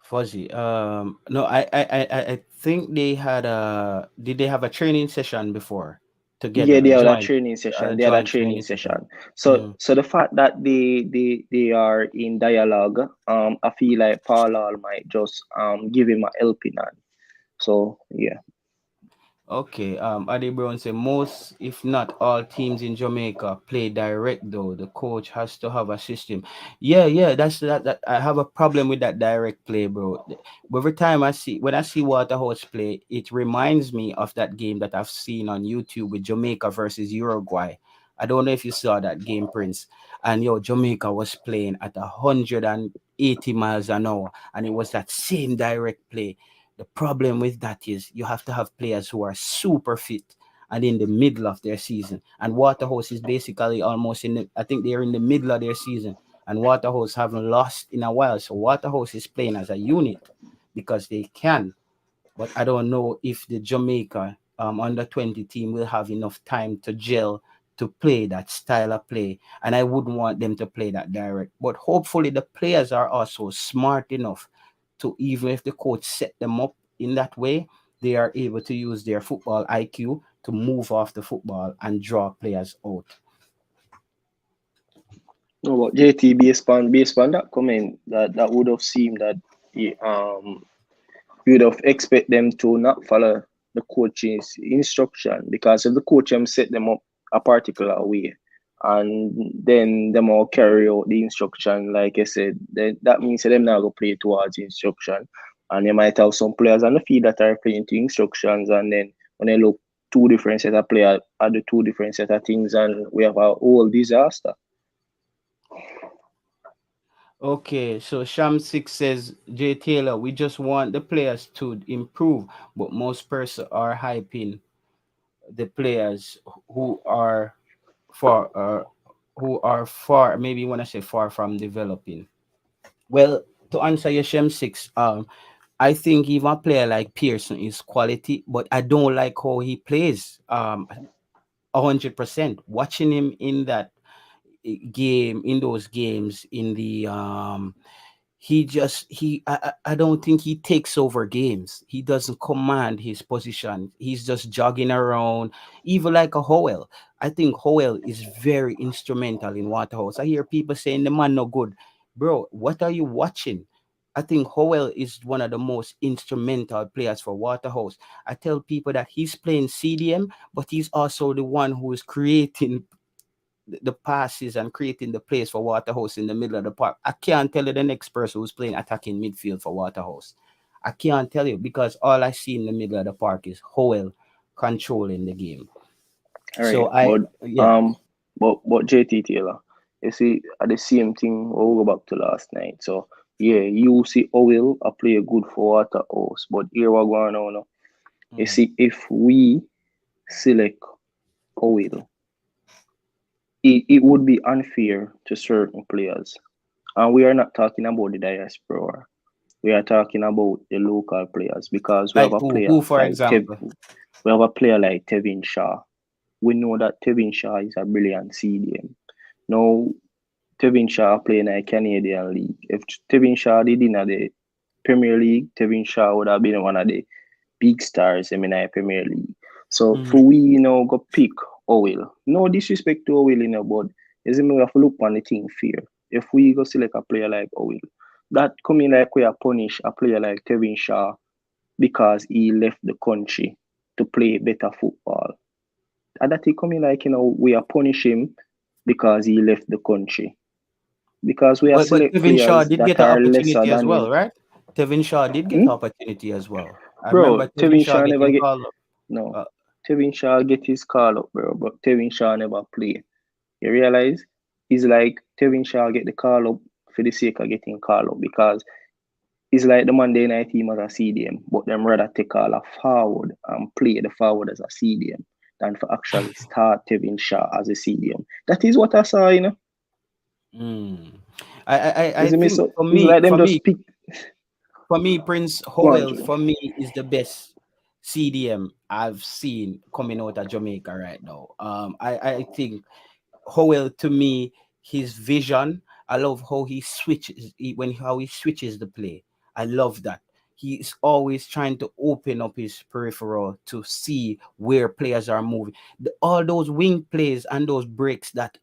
Fuzzy. No, I think they had a. Did they have a training session before together? Yeah, they had a training session. A They had a joint training training session. session. So Mm. so the fact that they are in dialogue, I feel like Paula might just give him a helping hand. So yeah. Okay, Adi Brown said most, if not all, teams in Jamaica play direct though. The coach has to have a system. Yeah, yeah, that. I have a problem with that direct play, bro. Every time when I see Waterhouse play, it reminds me of that game that I've seen on YouTube with Jamaica versus Uruguay. I don't know if you saw that game, Prince. And yo, Jamaica was playing at 180 miles an hour, and it was that same direct play. The problem with that is you have to have players who are super fit and in the middle of their season. And Waterhouse is basically almost I think they're in the middle of their season. And Waterhouse haven't lost in a while. So Waterhouse is playing as a unit because they can. But I don't know if the Jamaica under 20 team will have enough time to gel to play that style of play. And I wouldn't want them to play that direct. But hopefully the players are also smart enough to, even if the coach set them up in that way, they are able to use their football IQ to move off the football and draw players out. No, but JT based on that comment that would have seemed that he, you would have expect them to not follow the coach's instruction because if the coach set them up a particular way, and then them all carry out the instruction, like I said, then that means that them now go play towards the instruction. And you might have some players on the field that are playing to instructions, and then when they look two different set of players at the two different set of things, and we have a whole disaster. Okay, so Sham Six says, Jay Taylor, we just want the players to improve, but most persons are hyping the players who are far, maybe you want to say far from developing. Well, to answer your Shem Six, I think even a player like Pearson is quality, but I don't like how he plays. 100%. Watching him in that game, in those games, in the I don't think he takes over games. He doesn't command his position. He's just jogging around, even like a Howell. I think Howell is very instrumental in Waterhouse. I hear people saying the man no good. Bro, what are you watching? I think Howell is one of the most instrumental players for Waterhouse. I tell people that he's playing CDM, but he's also the one who is creating the passes and creating the plays for Waterhouse in the middle of the park. I can't tell you the next person who's playing attacking midfield for Waterhouse. I can't tell you because all I see in the middle of the park is Howell controlling the game. All right, So I, but yeah. JT Taylor, you see, at the same thing, we'll go back to last night. So yeah, you see Owil a play good for Waterhouse, but here we're going on now. You see, if we select Owil, it would be unfair to certain players. And we are not talking about the diaspora. We are talking about the local players because we have Like a player who for example? we have a player like Tevin Shaw. We know that Tevin Shaw is a brilliant CDM. Now, Tevin Shaw playing in a Canadian league. If Tevin Shaw did in the Premier League, Tevin Shaw would have been one of the big stars in the Premier League. So for we, go pick Owil. No disrespect to Owil, but we have to look on the thing fair. If we go select a player like Owil, that coming like we are punish a player like Tevin Shaw because he left the country to play better football. And that he coming like, we are punish him because he left the country. Because we are But select Tevin Shaw players did that get an are lesser opportunity as than well, him. right? Tevin Shaw did get an opportunity as well. I Bro, remember Tevin Tevin Shaw Shaw never getting get called up. no. Tevin Shaw get his call up, bro, but Tevin Shaw never play. You realize? It's like Tevin Shaw get the call up for the sake of getting call up because it's like the Monday night team as a CDM, but them rather take all a forward and play the forward as a CDM than for actually start Tevin Shaw as a CDM. That is what I saw, Mm. I Isn't it? think So it's like them just pick. for me, Prince Go on, Howell Joe. for me is the best CDM I've seen coming out of Jamaica right now. I think Howell to me, his vision. I love how he switches how he switches the play. I love that. He's always trying to open up his peripheral to see where players are moving. All those wing plays and those breaks that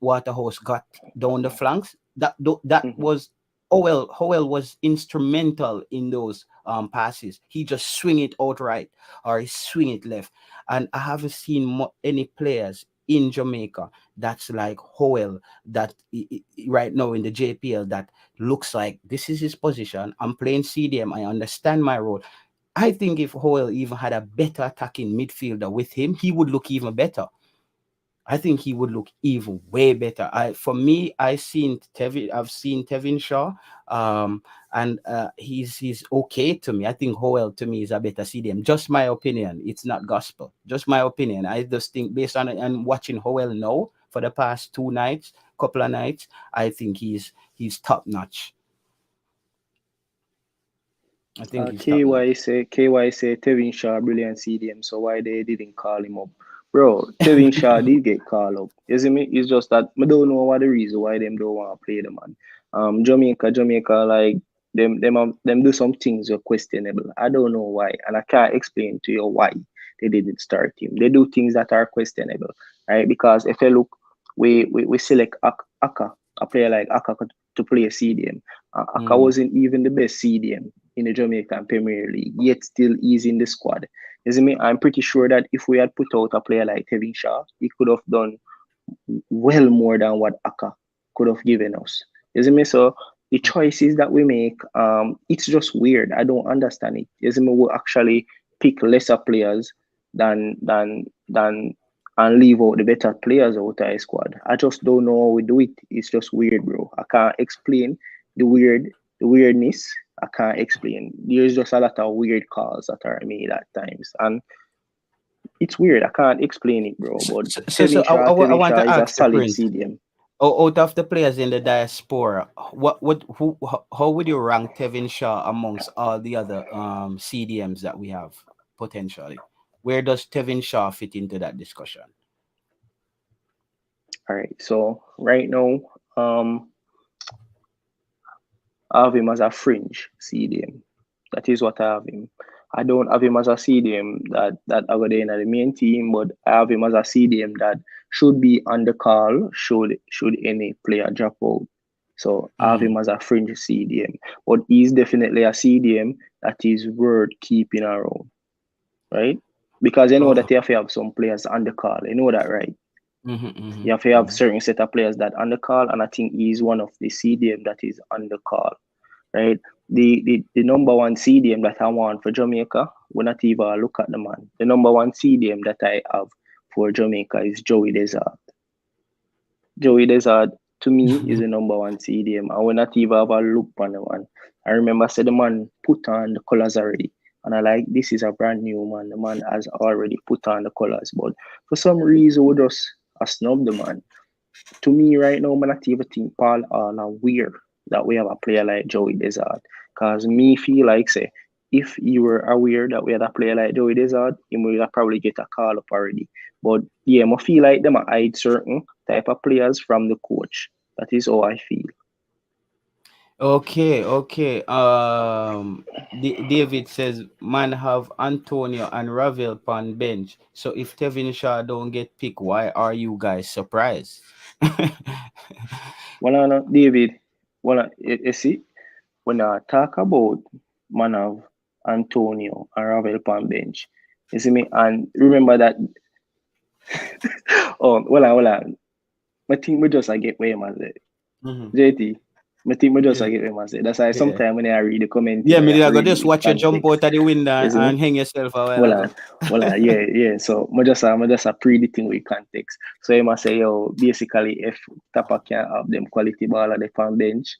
Waterhouse got down the flanks. That Mm-hmm. was Howell was instrumental in those passes. He just swing it outright or he swing it left. And I haven't seen any players in Jamaica that's like Howell that right now in the JPL that looks like this is his position. I'm playing CDM. I understand my role. I think if Howell even had a better attacking midfielder with him, he would look even better. I think he would look even way better. For me, I've seen Tevin Shaw, and he's okay to me. I think Howell to me is a better CDM. Just my opinion. It's not gospel. Just my opinion. I just think based on and watching Howell now for the past couple of nights, I think he's top notch. I think he's top notch. KY say Tevin Shaw brilliant CDM, so why they didn't call him up? Bro, Tevin Shaw did get called up. You see me? It's just that I don't know what the reason why them don't want to play the man. Jamaica, like them do some things are questionable. I don't know why, and I can't explain to you why they didn't start him. They do things that are questionable, right? Because if you look, we select Aka, a player like Aka to play a CDM. Aka wasn't even the best CDM in the Jamaican Premier League, yet still is in the squad. You see me? I'm pretty sure that if we had put out a player like Tevin Shaw, he could have done well more than what Aka could have given us. You see me? So the choices that we make, it's just weird. I don't understand it. You see me? We actually pick lesser players than and leave out the better players out of our squad. I just don't know how we do it. It's just weird, bro. I can't explain the weirdness. I can't explain. There's just a lot of weird calls that are made at times, and it's weird. I can't explain it, bro. But I Tevin want Shaw to is a ask the solid Prince. CDM. Out of the players in the diaspora, how would you rank Tevin Shaw amongst all the other CDMs that we have potentially? Where does Tevin Shaw fit into that discussion? All right. So right now, um, I have him as a fringe CDM. That is what I have him. I don't have him as a CDM that I got in at the main team, but I have him as a CDM that should be on the call should any player drop out. So I have him as a fringe CDM, but he's definitely a CDM that is worth keeping around, right? Because you know Oh. that you have to have some players on the call. You know that, right? You have to have Mm-hmm. certain set of players that on the call, and I think he's one of the CDM that is on the call, right? The number one CDM that I want for Jamaica, we not even look at the man. The number one CDM that I have for Jamaica is Joey Desert. Joey Desert to me is the number one CDM. I will not even have a look on the man. I remember I said the man put on the colours already. And I like this is a brand new man. The man has already put on the colours. But for some reason we just snub the man. To me right now, I not even think Paul are weird that we have a player like Joey Desert. Cause me feel like say if you were aware that we had a player like Joey Desert, he would have probably get a call up already. But yeah, I feel like them hide certain type of players from the coach. That is how I feel. Okay. David says, man have Antonio and Ravel on bench. So if Tevin Shaw don't get picked, why are you guys surprised? Well, no, David, well, you see, when I talk about man of Antonio and Ravel on bench, you see me, and remember that. Oh, well, I think we just get where man say. Mhm. JT, I think we just Yeah, get where man say. That's why yeah. sometimes when I read the comment Yeah, here, me I I go read it just with watch you jump out context. of the window You see me? and hang yourself a while Well, ago. yeah. So I just a pre the thing with context. So I must say, yo, basically, if Tapa can't have them quality ball at the fan bench,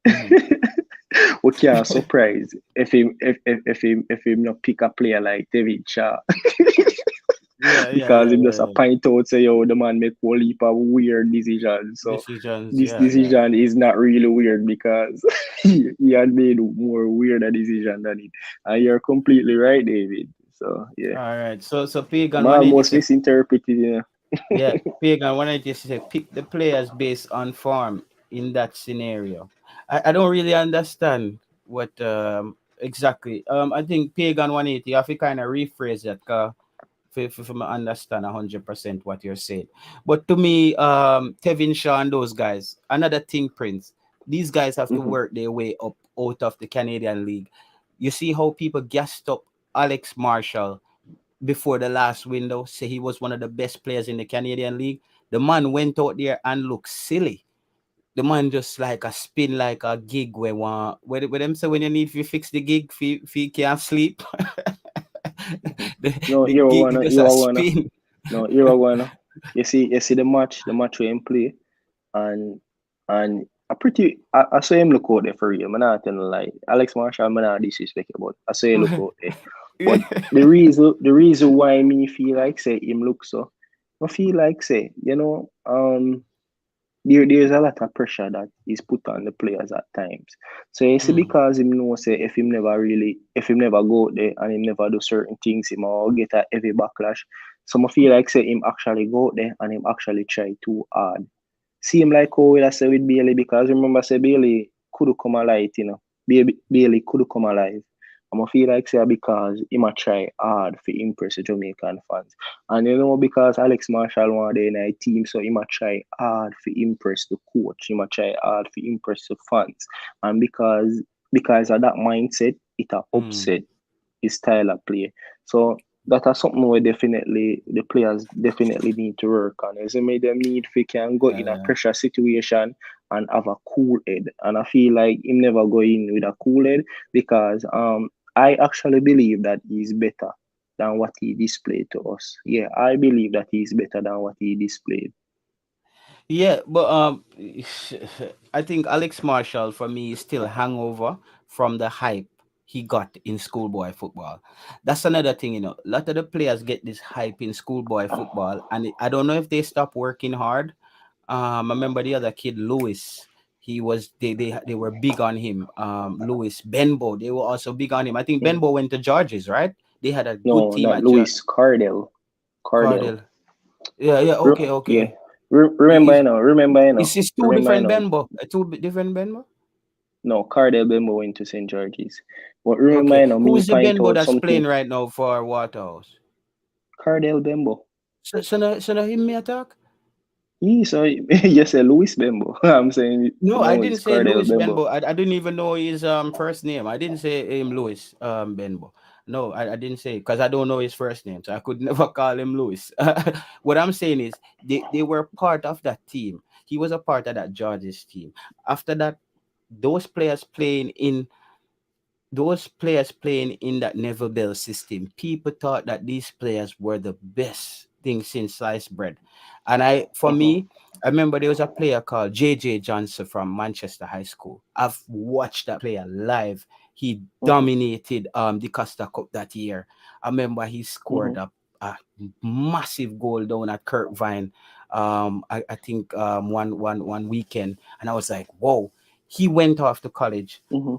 Mhm. we can't surprise if him not pick a player like David Shaw. Because him just a Yeah. point out say yo the man make whole heap of weird decisions. So Decisions, this yeah. decision is not really weird because he had made more weirder decision than it. And you're completely right, David. So yeah. All right. So Pagan I 180 almost said, misinterpreted, yeah, Pagan 180 said pick the players based on form in that scenario. I don't really understand what exactly. I think Pagan 180 you have to kind of rephrase that for me understand 100% what you're saying. But to me, Tevin Shaw and those guys, another thing, Prince, these guys have to Mhm. work their way up out of the Canadian League. You see how people gassed up Alex Marshall before the last window, say he was one of the best players in the Canadian League. The man went out there and looked silly. The man just like a spin like a gig where them say when you need to fix the gig if you can't sleep. Mhm. No, The gig just a you are one. spin. No, you are one. You see the match we him play, and I saw him look out there for real. I'm not telling a lie. Alex Marshall, I'm not disrespect you, but I saw him look out there. But the reason why me feel like say him look so, I feel like say there's a lot of pressure that is put on the players at times. So you see, Mm. because him know say if him never go out there and him never do certain things, him will get a heavy backlash. So I feel like say him actually go out there and him actually try too hard. Seem like how I say with Bailey because remember say Bailey could come alive, Bailey could come alive. I'm going feel like say because he might try hard to impress the Jamaican fans. And because Alex Marshall wanted in a team, so he might try hard to impress the coach. He might try hard to impress the fans. And because of that mindset, it a Mm. upset his style of play. So that are something where definitely the players definitely need to work on. As made them need if can go in a Yeah. pressure situation and have a cool head. And I feel like him never go in with a cool head because I actually believe that he's better than what he displayed to us. Yeah, I believe that he's better than what he displayed. Yeah, but I think Alex Marshall for me is still hangover from the hype he got in schoolboy football. That's another thing, you know. A lot of the players get this hype in schoolboy football, and I don't know if they stop working hard. I remember the other kid, Lewis. He was they were big on him. Lewis Benbow, they were also big on him. I think Mm. Benbow went to Georges, right? They had a good No, team not at Louis Cardell. Cardell. Cardell. Yeah, yeah, okay, Yeah. okay. Remember, Is you know. Remember, you know. it's two Remember, you different know. Benbow, different Benbow. No, Cardell Bembo went to St. George's. But remember, Okay, you know, me who's the point Benbow out that's playing something. right now for Waterhouse? Cardell Bembo. So no him me attack? He so you say Louis Bembo. I'm saying No, I no, didn't it's say Cardell Louis Bembo. Benbow. I didn't even know his first name. I didn't say him Louis Benbow. No, I didn't say because I don't know his first name, so I could never call him Louis. What I'm saying is they were part of that team. He was a part of that George's team. After that, those players playing in those players playing in that Neville Bell system, people thought that these players were the best thing since sliced bread. And for Uh-huh. me, I remember there was a player called JJ Johnson from Manchester High School. I've watched that player live. He Uh-huh. dominated the Costa Cup that year. I remember he scored Uh-huh. a massive goal down at Kirkvine. I think one weekend, and I was like, whoa. He went off to college Uh-huh.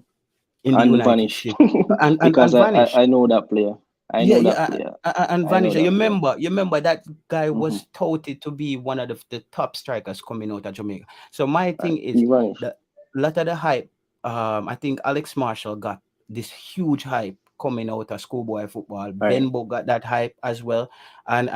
in the And United vanish. States and and, Because and vanished. I know that player. I Yeah, know that yeah, player. and I know vanished. You that player. remember? You remember that guy Uh-huh. was touted to be one of the top strikers coming out of Jamaica. So my thing is He vanished. that a lot of the hype. I think Alex Marshall got this huge hype coming out of schoolboy football. All right. Benbo got that hype as well, and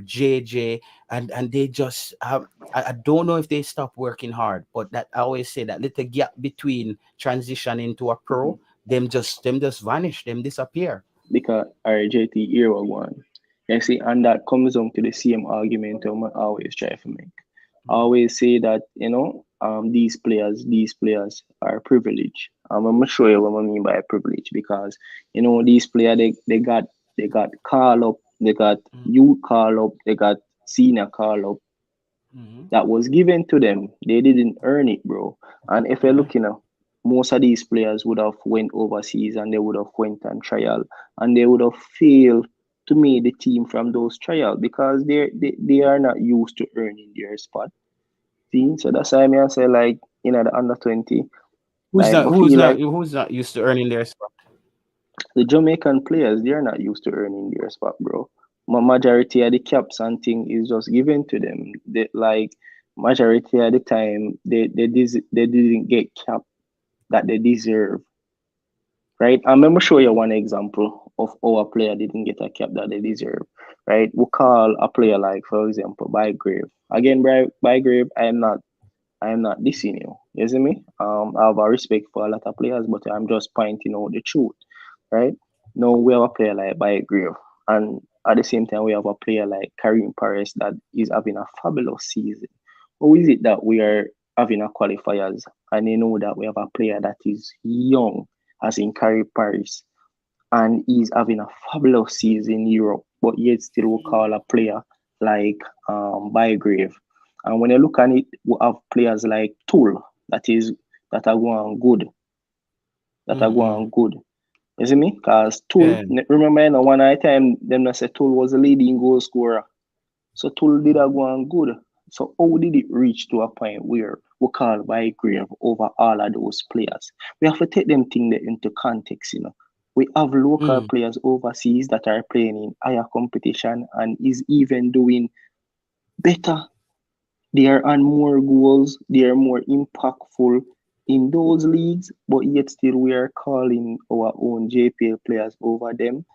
JJ and they just I don't know if they stop working hard, but that I always say that little gap between transitioning to a Uh-huh. pro, them just vanish, them disappear. Because RJT era one. You see, and that comes down to the same argument I always try to make. I always say that, these players are privileged. I'm gonna show you what I mean by privilege because these players they got call up, they got youth call up, they got senior call up Mm-hmm. that was given to them. They didn't earn it, bro. And if you're Yeah. looking at most of these players would have went overseas and they would have went on trial and they would have failed to make the team from those trials because they are not used to earning their spot. See? So that's why I say like the under 20, Who's like not I who's feel not like who's not used to earning their spot? the Jamaican players, they're not used to earning their spot, bro. Majority of the caps and thing is just given to them. They like majority of the time they didn't get cap that they deserve. Right? I'm gonna show you one example of how a player didn't get a cap that they deserve. Right? We call a player like, for example, Bygrave. Again, Bygrave, I am not dissing you. You see me? I have a respect for a lot of players, but I'm just pointing out the truth, right? Now we have a player like Bygrave, and at the same time we have a player like Karim Paris that is having a fabulous season. How is it that we are having a qualifiers and you know that we have a player that is young, as in Karim Paris, and he's having a fabulous season in Europe, but yet still we call a player like Bygrave. And when you look at it, we have players like Tool that are going good, that are Mm-mm. going good. You see me? Because Tool, Yeah. remember, one time them not say Tool was the leading goal scorer. So Tool did a go on good. So how did it reach to a point where we call Bygrave over all of those players? We have to take them things into context. We have local Mm. players overseas that are playing in higher competition and is even doing better. They are on more goals, they are more impactful in those leagues, but yet still we are calling our own JPL players over them.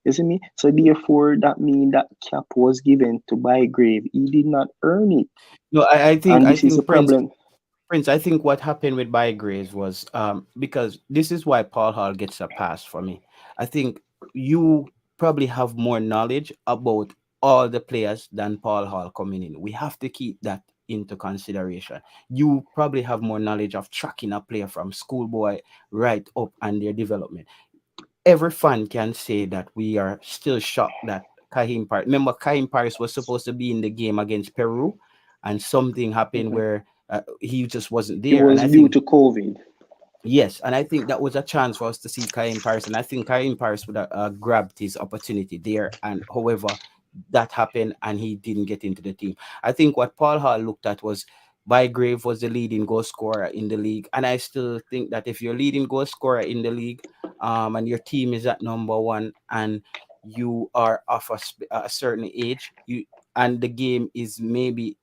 You see me? So therefore that means that cap was given to Bygrave. He did not earn it. No, I think And I this is a think Prince problem. Prince, I think what happened with Bygraves was because this is why Paul Hall gets a pass for me. I think you probably have more knowledge about all the players than Paul Hall coming in. We have to keep that into consideration. You probably have more knowledge of tracking a player from schoolboy right up and their development. Every fan can say that we are still shocked that Kahim Paris. Remember, Kahim Paris was supposed to be in the game against Peru, and something happened Mhm. where he just wasn't It there. And was I due think to COVID. yes, and I think that was a chance for us to see Karim Paris, and I think Karim Paris would have grabbed his opportunity there. And however, that happened, and he didn't get into the team. I think what Paul Hall looked at was Bygrave was the leading goal scorer in the league, and I still think that if you're leading goal scorer in the league, and your team is at number one, and you are of a certain age, you and the game is maybe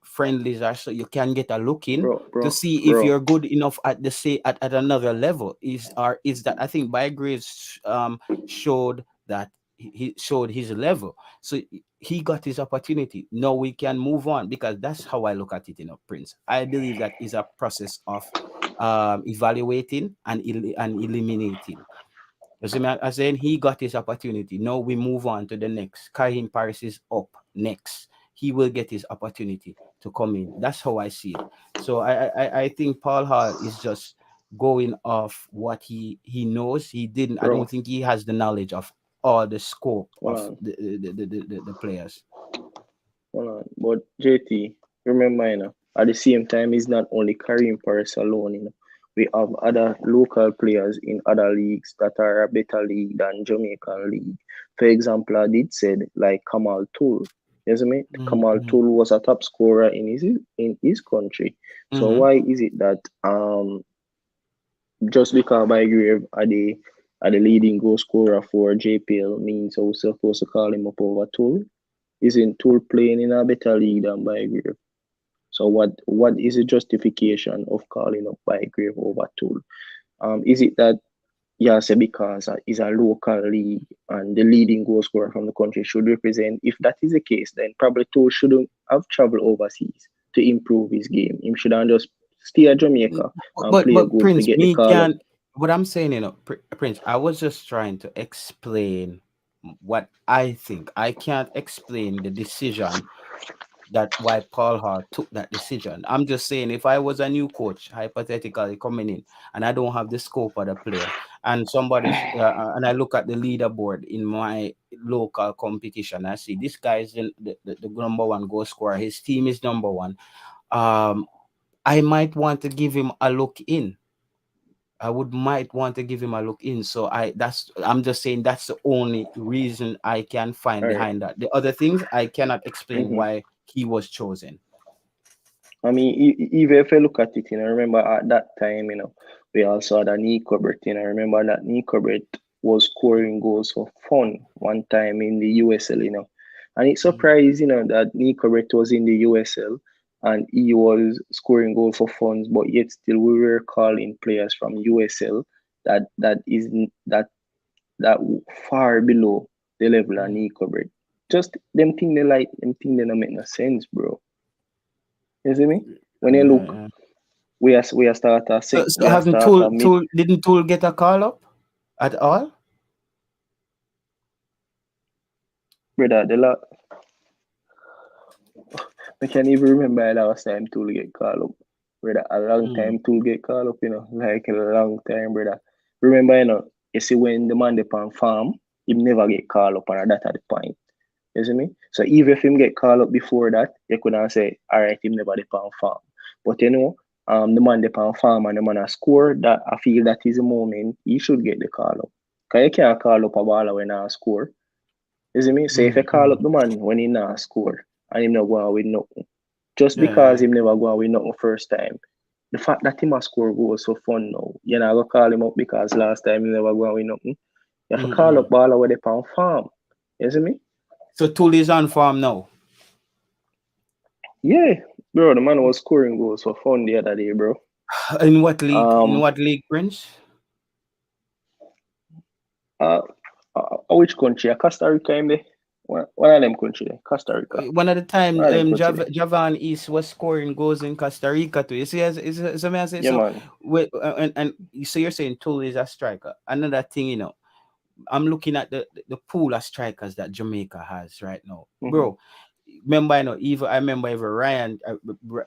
friendlies are so you can get a look in Bro, to bro, see if bro. you're good enough at the say at another level is that I think Bygraves showed that he showed his level, so he got his opportunity. Now we can move on, because that's how I look at it, Prince. I believe that is a process of evaluating and and eliminating. You see me? I saying he got his opportunity. Now we move on to the next. Karim Paris is up next. He will get his opportunity to come in. That's how I see it. So I think Paul Hall is just going off what he knows. He didn't. I don't Bro, think he has the knowledge of all the scope hold of on, the players. hold on. But JT, remember, at the same time, it's not only Karim Paris alone, We have other local players in other leagues that are a better league than Jamaican league. For example, I did said like Kamal Tool. You see me? Kamal Mm-hmm, Tool was a top scorer in his country. So mm-hmm, why is it that just because Bygrave are the leading goal scorer for JPL means we're supposed to call him up over Tool? Isn't Tool playing in a better league than Bygrave? So what is the justification of calling up Bygrave over Tool? Is it that say because it's a local league and the leading goal scorer from the country should represent? If that is the case, then probably Tool shouldn't have traveled overseas to improve his game. He should have just stay at Jamaica and play but good to Prince, get the me call up. can what I'm saying, Prince, I was just trying to explain what I think. I can't explain the decision that why Paul Hart took that decision. I'm just saying, if I was a new coach, hypothetically coming in, and I don't have the scope of the players, and and I look at the leaderboard in my local competition, I see this guy is the number one goal scorer. His team is number one. Um, I might want to give him a look in. I would might want to give him a look in. So I'm just saying that's the only reason I can find All right. behind that. The other things I cannot explain Mm-hmm. why he was chosen. I mean, even if you look at it, I remember at that time, we also had a Nico Brett, I remember that Nico Brett was scoring goals for fun one time in the USL, And it's Mm, surprised, that Nico Brett was in the USL and he was scoring goals for fun, but yet still we were calling players from USL that is that far below the level of mm, Nico Brett. Just them thing they don't make no sense, bro. You see me? When you look, uh, we are start a so sec, so we are haven't start a mid, Tool get a call up at all? brother. I can't even remember the last time Tool get called up. Brother, a long Mm, time Tool get called up, like a long time, brother. Remember, you see when the man dey on farm, he never get called up and that at the point. You see me? So even if him get called up before that, you could not say, all right, him never dey on farm. But the man dey on farm and the man a score, that I feel that is the moment he should get the call up. Cause you can't call up a baller when I score. You see me? So if you mm, call up mm. the man when he not score and him not go out with nothing, just because Yeah. him never go out with nothing first time, the fact that him a score goes so fun now. You know, I go call him up because last time he never go out with nothing. You have to Mm, call up mm. baller where they on farm. You see me? So Tool is on farm now. Yeah, bro, the man was scoring goals for fun the other day, bro. In what league? In Um, what league, Prince? uh, which country? Costa Rica, him there. One of them country there. Costa Rica. One of the time, One of them country there. Javan East was scoring goals in Costa Rica too. You see, as I say, Yeah, so man. so you're saying Tool is a striker. Another thing, I'm looking at the pool of strikers that Jamaica has right now, Mm-hmm. bro. Remember, even I remember even Ryan.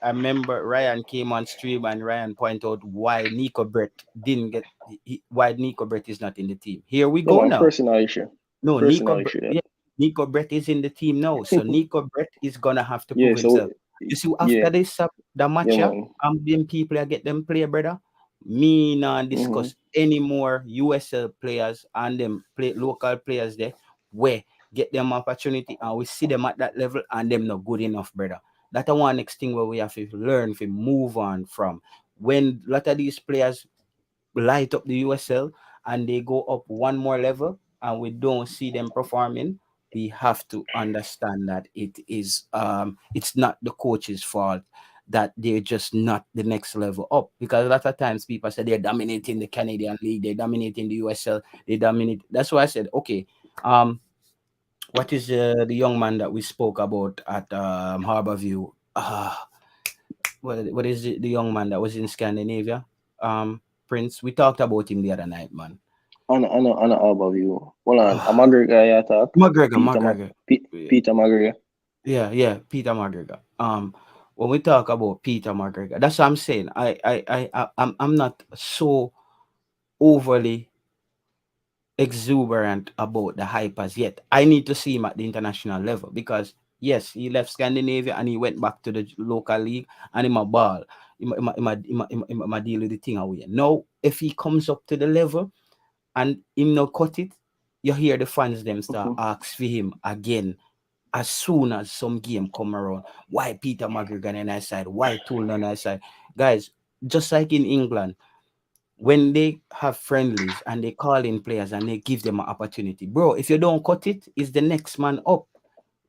I remember Ryan came on stream and Ryan pointed out why Nico Brett didn't get why Nico Brett is not in the team. Here we No, go no, now. personal issue. No, Personal issue there. Yeah, Nico Brett is in the team now, so Nico Brett is gonna have to Yeah, prove so himself. You see, yeah, after this the yeah, match, man. them people I get them play, brother. Me not Mm-hmm. discuss any more USL players and them play local players there where get them opportunity and we see them at that level and them not good enough, brother. That's one next thing where we have to learn to move on from. When a lot of these players light up the USL and they go up one more level and we don't see them performing, we have to understand that it's not the coach's fault that they're just not the next level up, because a lot of times people say they're dominating the Canadian League, they're dominating the USL, they dominate. That's why I said, okay, what is the young man that we spoke about at Harborview? What is the young man that was in Scandinavia? Prince. We talked about him the other night, man. On a overview. Hold on, a McGregor you talk. McGregor. Yeah, Peter McGregor. yeah, Peter McGregor. When we talk about Peter McGregor, that's what I'm saying. I'm not so overly exuberant about the hype as yet. I need to see him at the international level because yes, he left Scandinavia and he went back to the local league and him a ball. Him a deal with the thing away. Now, if he comes up to the level and him no cut it, you hear the fans them start Mm-hmm. ask for him again as soon as some game come around. Why Peter McGregor on our side? Why Tool on our side? Guys, just like in England, when they have friendlies and they call in players and they give them an opportunity, bro, if you don't cut it, it's the next man up.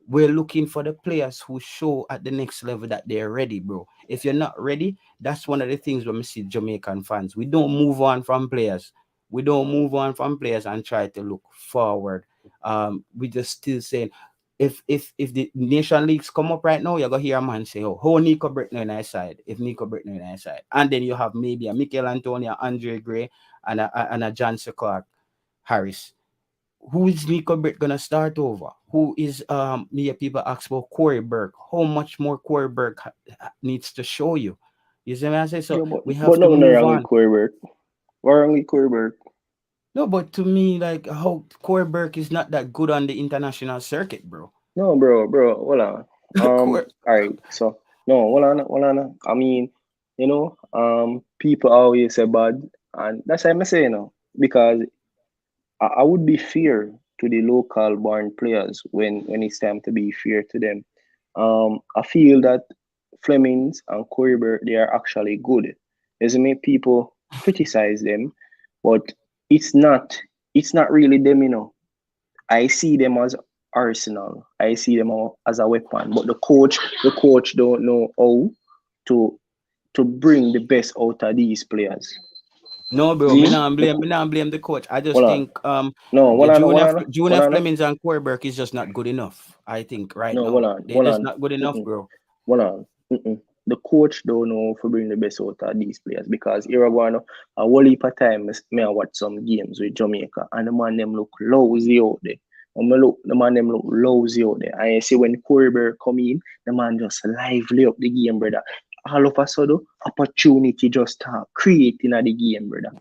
We're looking for the players who show at the next level that they're ready, bro. If you're not ready, that's one of the things when we see Jamaican fans. We don't move on from players. We don't move on from players and try to look forward. We just still saying, if the nation leagues come up right now, you're gonna hear a man say, oh, Nico Britton on our side, if Nico Britton on our side. And then you have maybe a Mikel Antonio, Andre Gray, and a Jansen Clark Harris. Who is Nico Britt gonna start over? Who is me? People ask about Corey Burke. How much more Corey Burke needs to show you? You see what I say? So Yeah, we have but to nothing move wrong with on. Corey. What wrong with Corey? No, but to me, like how Corey Burke is not that good on the international circuit, bro. No, bro, hold on. Corey, All right. So no, hold on. I mean, people always say bad, and that's what I'm saying, because I would be fair to the local born players when it's time to be fair to them. I feel that Flemings and Corriber, they are actually good. Doesn't make people criticize them, but it's not it's not really them, I see them as arsenal. I see them as a weapon. But the coach don't know how to bring the best out of these players. no, bro, See? me not blame the coach. I just Hold on. think No, the hold junior on. Flemings and Corey Burke is just not good enough. I think right No, hold now on. they're Hold just on. not good enough, Mm-mm. bro. Hold on. Mm-mm. The coach don't know if to bring the best out of these players because here I go a whole heap of time me I watch some games with Jamaica and the man them look lousy out there. When me look, the man them look lousy out there. And you see when Corey Burke come in, the man just lively up the game, brother. All of a sudden, opportunity just start creating at the game, brother.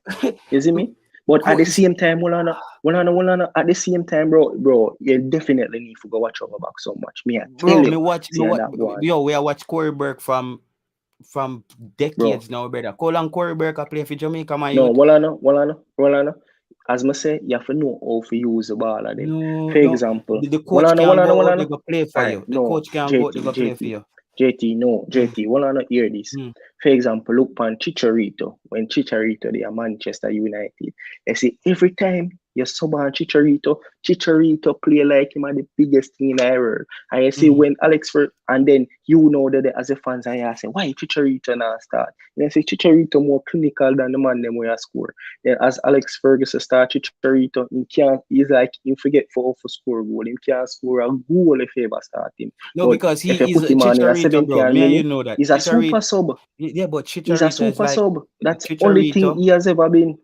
You see me? But at the Coach, same time, at the same time, bro, you definitely need to go watch over back so much. Me, I tell bro, you, me see watch, that one, yo, we are watch Corey Burke from bro. decades now, brother. How long Corey Burke play for Jamaica, my No, youth? Walana. As I say, you have to know how to use the ball of them. No, For no. example, The coach can't go out there Walana. go play All for right, you. The no, coach can't go out there JT, go play for JT, you. JT, no, Mm, JT. Walana, hear this. mm. For example, look on Chicharito. When Chicharito, they are Manchester United. You see, every time you sub on Chicharito play like him at the biggest thing in the world. And you see Mm. when and then that as a fans, and you say, why Chicharito not start? And you say Chicharito more clinical than the man them where score. Then as Alex Ferguson start Chicharito, he's like he forget for score a goal. He can't score a goal if he ever start him. No, But because if he you is put a him on in a Chicharito, bro. 70 Me and you minute, know that. he's a super sub. Yeah, but He's a Chicharito is super like sub. That's only thing Chicharito. he has ever been.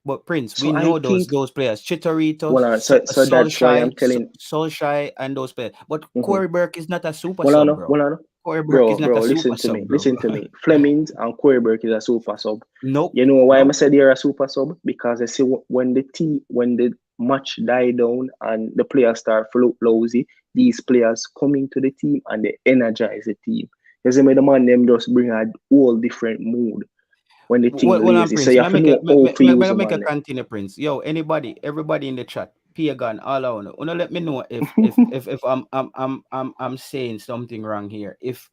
But Prince, we So I know think, those players, Chicharito, well, so that's why I'm telling. Solskjaer, and those players. But Mhm. Corey Burke is not a super Well, I sub, know, bro. well, I know. Corey Burke is Bro, not a bro, super listen to sub, me. bro. Listen to me. Flemings and Quayberg is a super sub. Nope, You know why I nope. said they're a super sub? Because I see when the match die down and the players start to look lousy, these players come into the team and they energize the team. You see me, the man them just bring a whole different mood when the thing Well, I'm lazy. So Prince. you have to know how to use them Make a on them. continue, Prince. Yo, everybody in the chat, Pagan, all I wanna let me know if I'm saying something wrong here. If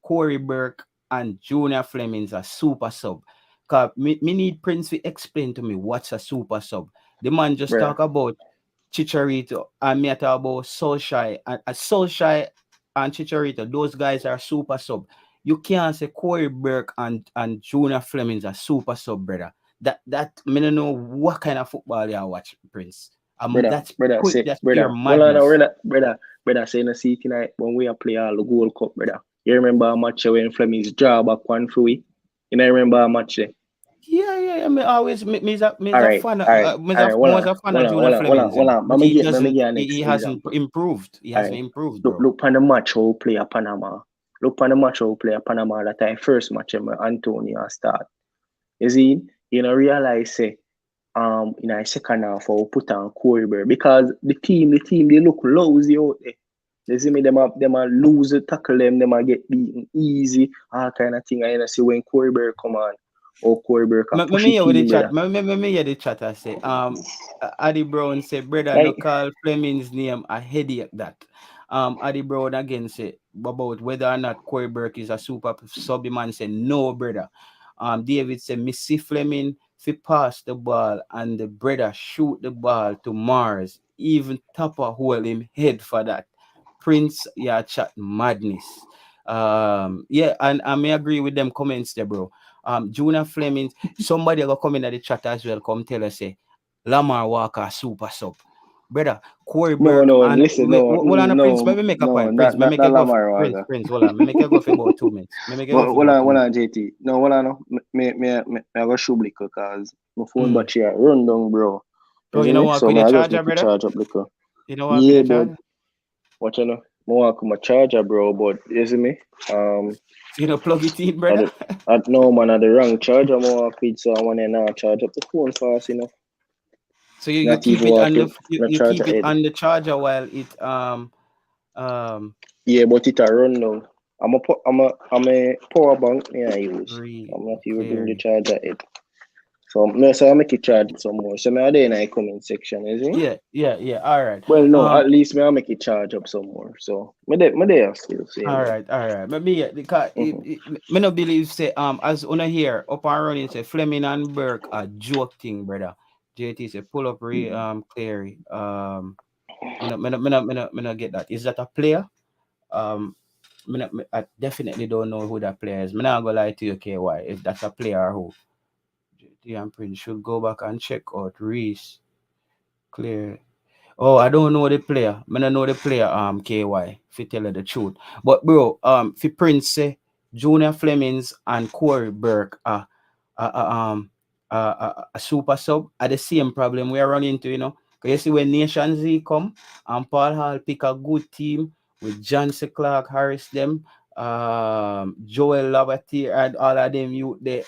Corey Burke and Junior Fleming's a super sub, cause me need Prince to explain to me what's a super sub. The man just Brother, talk about Chicharito and me talk about Solskjaer and Solskjaer and Chicharito. Those guys are super sub. You can't say Corey Burke and Junior Fleming's a super sub, brother. That me don't know what kind of football you watch, Prince. That's pure well, I know, madness. brother, say no see tonight when we are play all the Gold Cup, brother. You remember a match when Fleming's draw back one for we? You know, remember a match there? Yeah. Me always me All is a right, fan of all right, all right. more as a fan of Junior Fleming's, Hold on. but Let me get an he next hasn't example. improved. He All hasn't right, improved, bro. look on the match how we play a Panama. Look on the match how we play a Panama that time first match when Antonio start. You see, you know, realize say in a second half I will put on Corey because the team they look lousy out there. You see me, them a lose the tackle them a get beaten easy, all kind of thing. I see when Corey come on, or Corey can push Me the hear what the team, chat. brother. Me hear the chat. I say, Addy Brown say, brother, no Like, call Fleming's name a headache that. Addy Brown again say about whether or not Corey Burke is a super sub. The man say no, brother. David say, Missy Fleming fi pass the ball and the brother shoot the ball to Mars. Even Topper hold him head for that. Prince, yeah, chat madness. Yeah, and I may agree with them comments there, bro. Junior Fleming, somebody go come in at the chat as well, come tell us say Lamar Walker super sub. Brother, Corey Burke no, and listen, hold on a Prince, maybe make a point. Prince, me make not a go for Lamar Prince, Waga. Hold on. Me make a go for about 2 minutes. Me make a go for about two Hold minutes. on, JT. No, hold on, no. I go show liquor because my phone Mm. battery run down, bro. Oh, You see you know me? what So with the I just charger, make it brother? charge up liquor. You know what with Yeah, the but charger? what you know? I want my charger, bro. But you see me? You know, plug it in, I, brother. the, I no man, I the wrong charger. I want it, so I want to now charge up the phone fast enough. So you Not keep even it walk on to no you charger keep it head. on the charger while it um Yeah, but it a run now. I'm a power bank. Yeah, I use. I'm not even bring the clear. charger head. So no, so I make it charge some more. So me are there in the comment section, is it? Yeah. All right. Well, no, Um, at least me I make it charge up some more. So me there still same way. all right. But me, because Mm-hmm. me no believe say as una here up and running say Fleming and Burke a joke thing, brother. JT say pull up Clary. Me no get that. Is that a player? Um, I definitely don't know who that player is. Me not gonna lie to you, KY. If that's a player who JT and Prince should go back and check out Reese Clear. Oh, I don't know the player. I don't know the player, KY, if you tell you the truth. But bro, for Prince say Junior Flemings and Corey Burke uh, uh, um a super sub are the same problem we are running into, you know. Because you see when Nation Z come and Paul Hall pick a good team with Jancy Clark, Harris them, Joel Labatier and all of them you they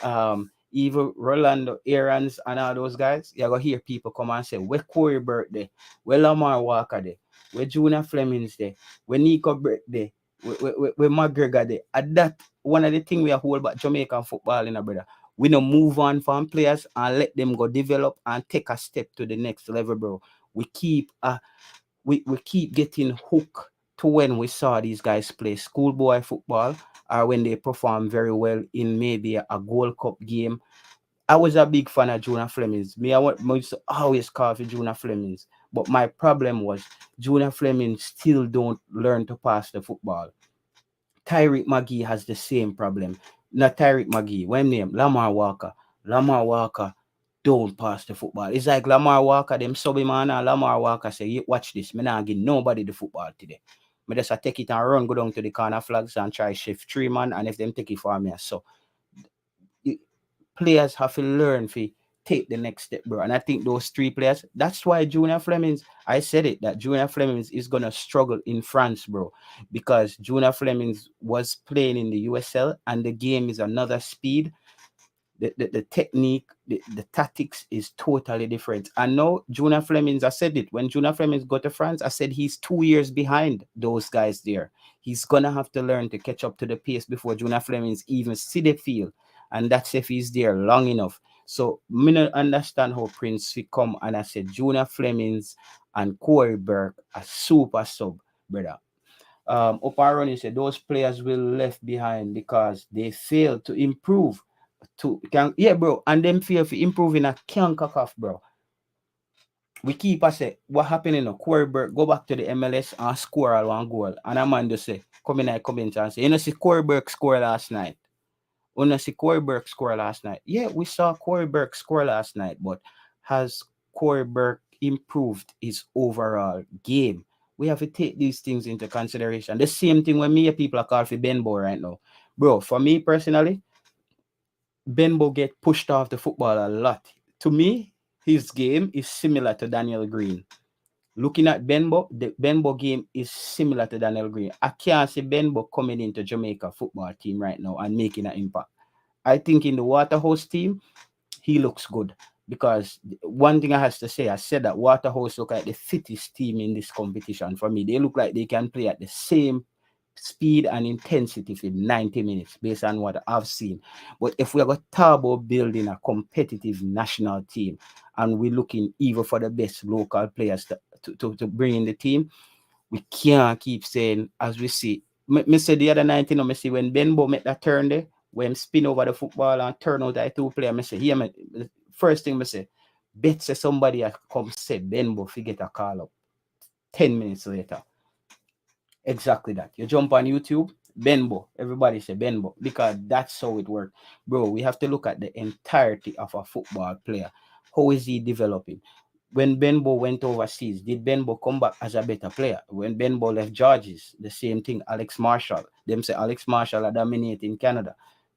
even Rolando Aarons and all those guys, you're gonna hear people come and say, where Corey Burke there? Where Lamar Walker there? Where Junior Flemings there? Where Nico Burke there? Where McGregor there? And that one of the things we are hold back Jamaican football in a brother. We don't move on from players and let them go develop and take a step to the next level, bro. We keep we keep getting hooked to when we saw these guys play schoolboy football or when they perform very well in maybe a Gold Cup game. I was a big fan of Junior Flemings. I used to always call for Junior Flemings. But my problem was Junior Flemings still don't learn to pass the football. Tyreek McGee has the same problem. Not Tyreek McGee. What name? Lamar Walker. Lamar Walker don't pass the football. It's like Lamar Walker, them sub him on and Lamar Walker say, watch this. Me not give nobody the football today. Me just take it and run, go down to the corner flags and try shift 3 man. And if them take it for me, so players have to learn for take the next step, bro. And I think those three players, that's why Junior Flemings, I said it, that Junior Flemings is gonna struggle in France, bro, because Junior Flemings was playing in the USL and the game is another speed. The technique, the tactics is totally different. And now Junior Flemings, I said it when Junior Flemings got to France, I said he's 2 years behind those guys there. He's gonna have to learn to catch up to the pace before Junior Flemings even see the field, and that's if he's there long enough. So me not understand how Prince fi come and I said Junior Flemings and Corey Burke a super sub, brother. Oparoni said those players will left behind because they failed to improve. To can yeah, bro, and them fail for improving a can't cock off, bro. We keep us say what happened in a Coreyberg go back to the MLS and score all one goal. And a man just say, come in and say, you know, see Coreyberg score last night. You know, see Coreyberg score last night. Yeah, we saw Coreyberg score last night, but has Coreyberg improved his overall game? We have to take these things into consideration. The same thing when me people are called for Benbow right now. Bro, for me personally, Benbow get pushed off the football a lot. To me, his game is similar to Daniel Green. Looking at Benbow, the Benbow game is similar to Daniel Green. I can't see Benbow coming into Jamaica football team right now and making an impact. I think in the Waterhouse team, he looks good because one thing I has to say, I said that Waterhouse look like the fittest team in this competition for me. They look like they can play at the same speed and intensity for 90 minutes based on what I've seen. But if we are got Tabo building a competitive national team and we're looking even for the best local players to bring in the team, we can't keep saying, as we see, me say the other night, you know, me see when Benbow make that turn there, when spin over the football and turn out that two player, me say, here, me, first thing me say, bet say somebody has come say Benbow forget a call up 10 minutes later. Exactly that. You jump on YouTube, Benbow. Everybody say Benbow because that's how it works. Bro, we have to look at the entirety of a football player. How is he developing? When Benbow went overseas, did Benbow come back as a better player? When Benbow left Georges, the same thing. Alex Marshall. Them say Alex Marshall are dominating Canada.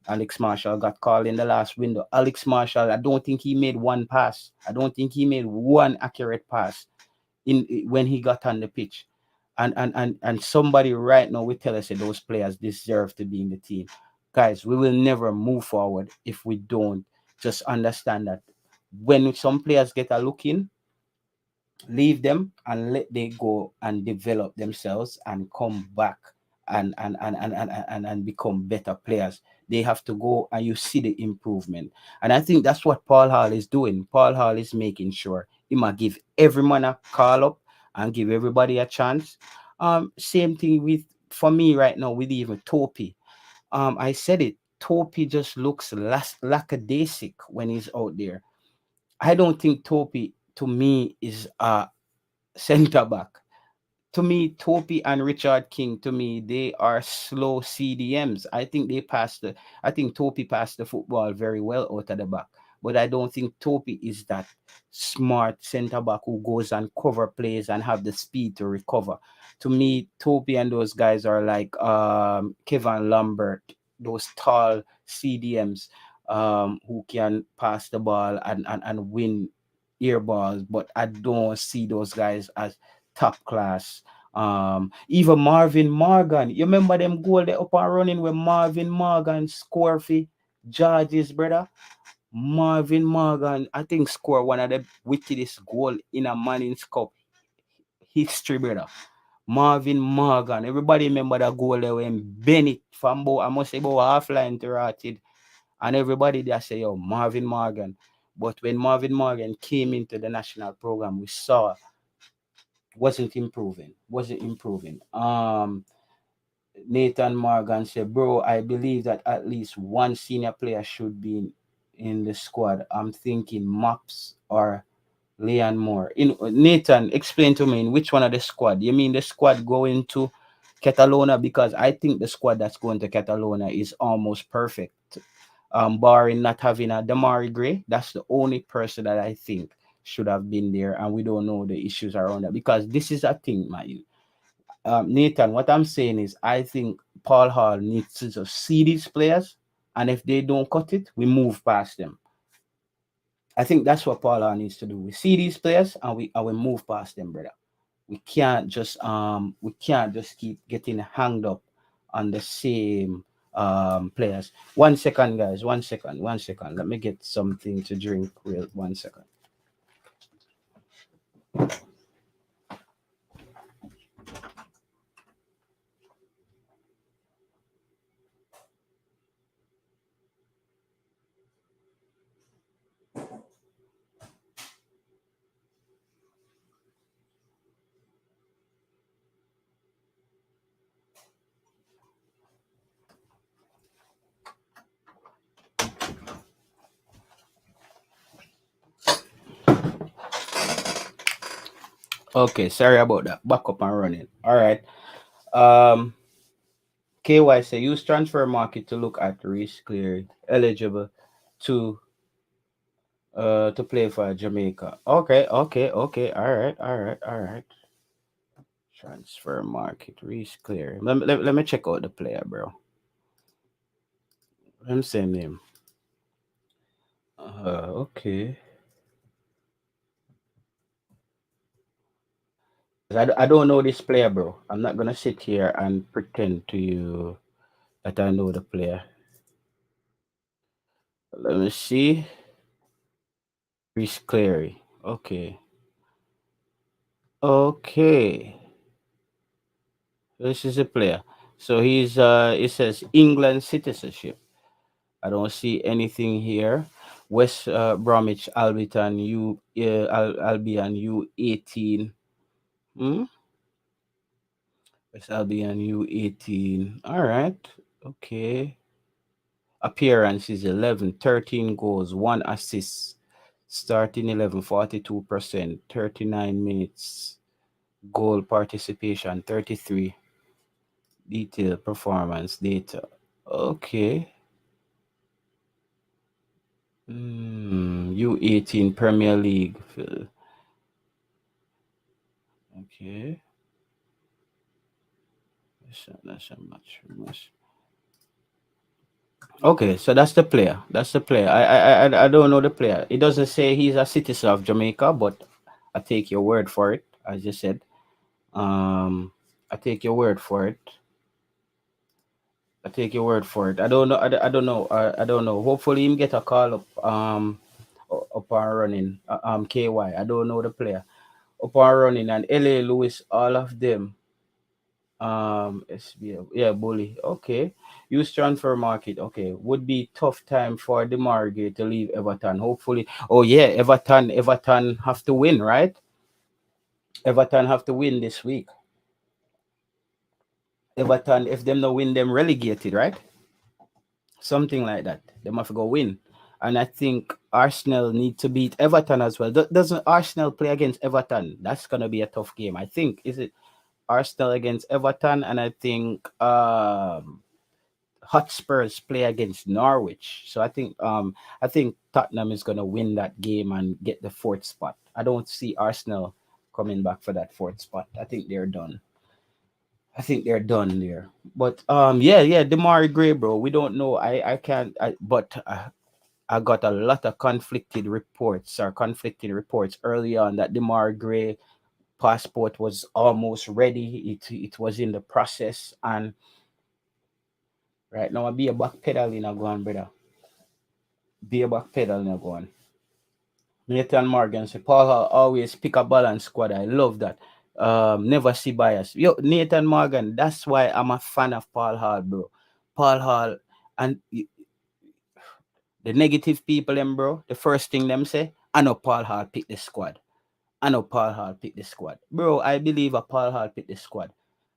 Alex Marshall got called in the last window. Alex Marshall, I don't think he made one pass. I don't think he made one accurate pass in when he got on the pitch. And somebody right now will tell us that those players deserve to be in the team. Guys, we will never move forward if we don't just understand that when some players get a look in, leave them and let they go and develop themselves and come back and become better players. They have to go and you see the improvement. And I think that's what Paul Hall is doing. Paul Hall is making sure he might give every man a call up and give everybody a chance. Same thing with for me right now with even Topi. I said it. Topi just looks lackadaisic when he's out there. I don't think Topi to me is centre back. To me, Topi and Richard King, to me, they are slow CDMs. I think Topi passed the football very well out of the back. But I don't think Topi is that smart centre back who goes and cover plays and have the speed to recover. To me, Topi and those guys are like Kevin Lambert, those tall CDMs who can pass the ball and win air balls. But I don't see those guys as top class. Even Marvin Morgan, you remember them goal they up and running where Marvin Morgan score for George's brother? Marvin Morgan, I think, score one of the wickedest goal in a Manning's Cup history, brother. Marvin Morgan, everybody remember that goal there when Bennett from I must say about half line to Rotted, and everybody there say, yo, Marvin Morgan. But when Marvin Morgan came into the national program, we saw wasn't improving. Nathan Morgan said, bro, I believe that at least one senior player should be in the squad. I'm thinking Maps or Leon Moore. Nathan, explain to me in which one of the squad. You mean the squad going to Catalonia? Because I think the squad that's going to Catalonia is almost perfect. Barring not having a Damari Gray, that's the only person that I think should have been there, and we don't know the issues around that because this is a thing, man. Nathan, what I'm saying is, I think Paul Hall needs to just see these players, and if they don't cut it, we move past them. I think that's what Paula needs to do. We see these players and we move past them, brother. We can't just keep getting hanged up on the same players. 1 second, guys. 1 second. 1 second. Let me get something to drink. Real 1 second. Okay, sorry about that. Back up and running. All right. Um, KY say use transfer market to look at risk clear eligible to to play for Jamaica. Okay, okay, okay. All right, all right, all right. Transfer market risk clear. Let me check out the player, bro. Let me send him. Okay. I don't know this player, bro. I'm not gonna sit here and pretend to you that I know the player. Let me see. Risk clear. Okay. Okay. This is a player. So he's it says England citizenship. I don't see anything here. West Bromwich Albion Albion U18. Hmm? West Albion U18. All right. Okay. Appearance is 11, 13 goals, 1 assist. Starting 11, 42%, 39 minutes. Goal participation 33. Detail performance data. Okay. U18 Premier League. Okay. That's a much. Okay, so that's the player. That's the player. I don't know the player. It doesn't say he's a citizen of Jamaica, but I take your word for it, as you said. Um, I take your word for it. I take your word for it. I don't know. I don't know. I don't know. Hopefully, him get a call up. Up and running. KY. I don't know the player. Up and running and LA Lewis. All of them. SBL. Yeah, Bully. Okay. Use transfer market. Okay. Would be tough time for Demarge to leave Everton. Hopefully. Oh yeah, Everton have to win, right? Everton have to win this week. Everton, if them no win, them relegated, right? Something like that. They must go win. And I think Arsenal need to beat Everton as well. Doesn't Arsenal play against Everton? That's gonna be a tough game. I think is it Arsenal against Everton, and I think Hotspurs play against Norwich. So I think Tottenham is gonna win that game and get the fourth spot. I don't see Arsenal coming back for that fourth spot. I think they're done. I think they're done there. But yeah, Demari Gray, bro. We don't know. I can't. But I got a lot of conflicting reports early on that Demari Gray passport was almost ready. It was in the process, and right now I be a back pedal in a go on, brother. Be a back pedal in a go on. Nathan Morgan say Paul Hall always pick a balance squad. I love that. Never see bias. Yo, Nathan Morgan, that's why I'm a fan of Paul Hall, bro. Paul Hall and the negative people, them, bro. The first thing them say, I know Paul Hall pick the squad. I know Paul Hall pick the squad. Bro, I believe a Paul Hall pick the squad.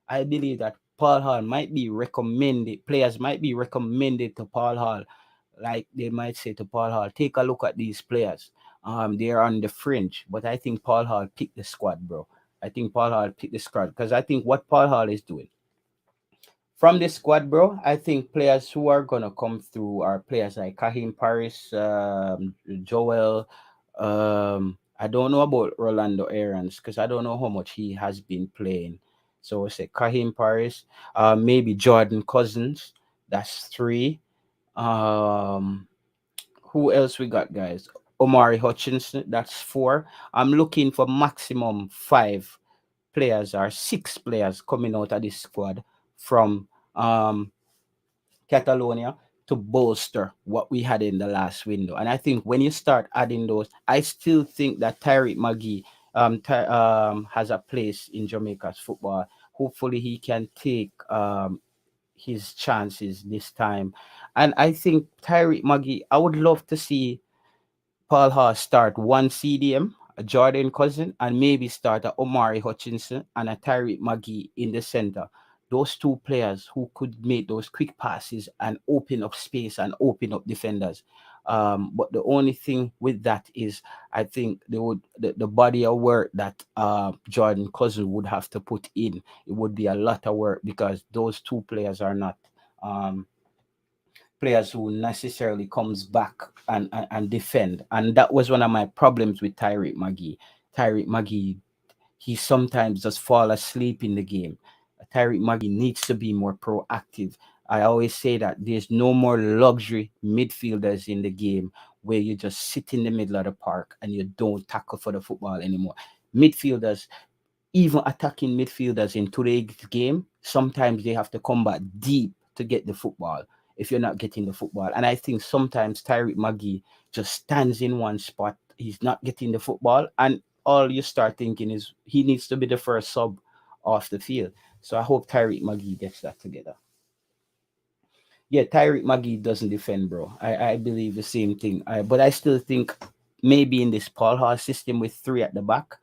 I believe that Paul Hall might be recommended, players might be recommended to Paul Hall. Like they might say to Paul Hall, take a look at these players. They're on the fringe. But I think Paul Hall picked the squad, bro. I think Paul Hall picked the squad because I think what Paul Hall is doing from this squad, bro, I think players who are gonna come through are players like Kahim Paris, Joel. I don't know about Rolando Aarons because I don't know how much he has been playing. So I say Kahim Paris, maybe Jordan Cousins. That's three. Um, who else we got, guys? Omari Hutchinson, that's 4. I'm looking for maximum 5 players or 6 players coming out of this squad from um, Catalonia to bolster what we had in the last window. And I think when you start adding those, I still think that Tyreek Magee has a place in Jamaica's football. Hopefully, he can take his chances this time. And I think Tyreek Magee, I would love to see Paul Hall start one CDM, a Jordan Cousin, and maybe start a Omari Hutchinson and a Tyreek Magee in the center. Those 2 players who could make those quick passes and open up space and open up defenders. But the only thing with that is, I think the body of work that Jordan Cousin would have to put in. It would be a lot of work because those 2 players are not. Um, Players who necessarily comes back and defend. And that was one of my problems with Tyreek Magee. Tyreek Magee, he sometimes just fall asleep in the game. Tyreek Magee needs to be more proactive. I always say that there's no more luxury midfielders in the game where you just sit in the middle of the park and you don't tackle for the football anymore. Midfielders, even attacking midfielders in today's game, sometimes they have to combat deep to get the football if you're not getting the football. And I think sometimes Tyreek Magee just stands in one spot. He's not getting the football. And all you start thinking is he needs to be the first sub off the field. So I hope Tyreek Magee gets that together. Yeah, Tyreek Magee doesn't defend, bro. I believe the same thing. But I still think maybe in this Paul Hall system with 3 at the back,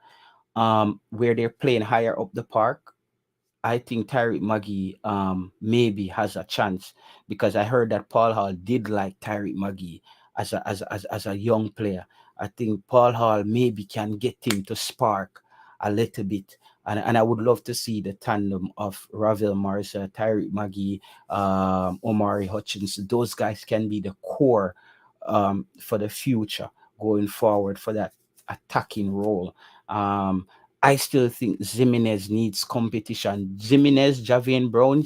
where they're playing higher up the park, I think Tyreek Magee maybe has a chance because I heard that Paul Hall did like Tyreek Magee as a young player. I think Paul Hall maybe can get him to spark a little bit. And I would love to see the tandem of Ravel Marisa, Tyreek Magee, Omari Hutchins. Those guys can be the core for the future going forward for that attacking role. Um, I still think Jimenez needs competition. Jimenez, Javian Brown,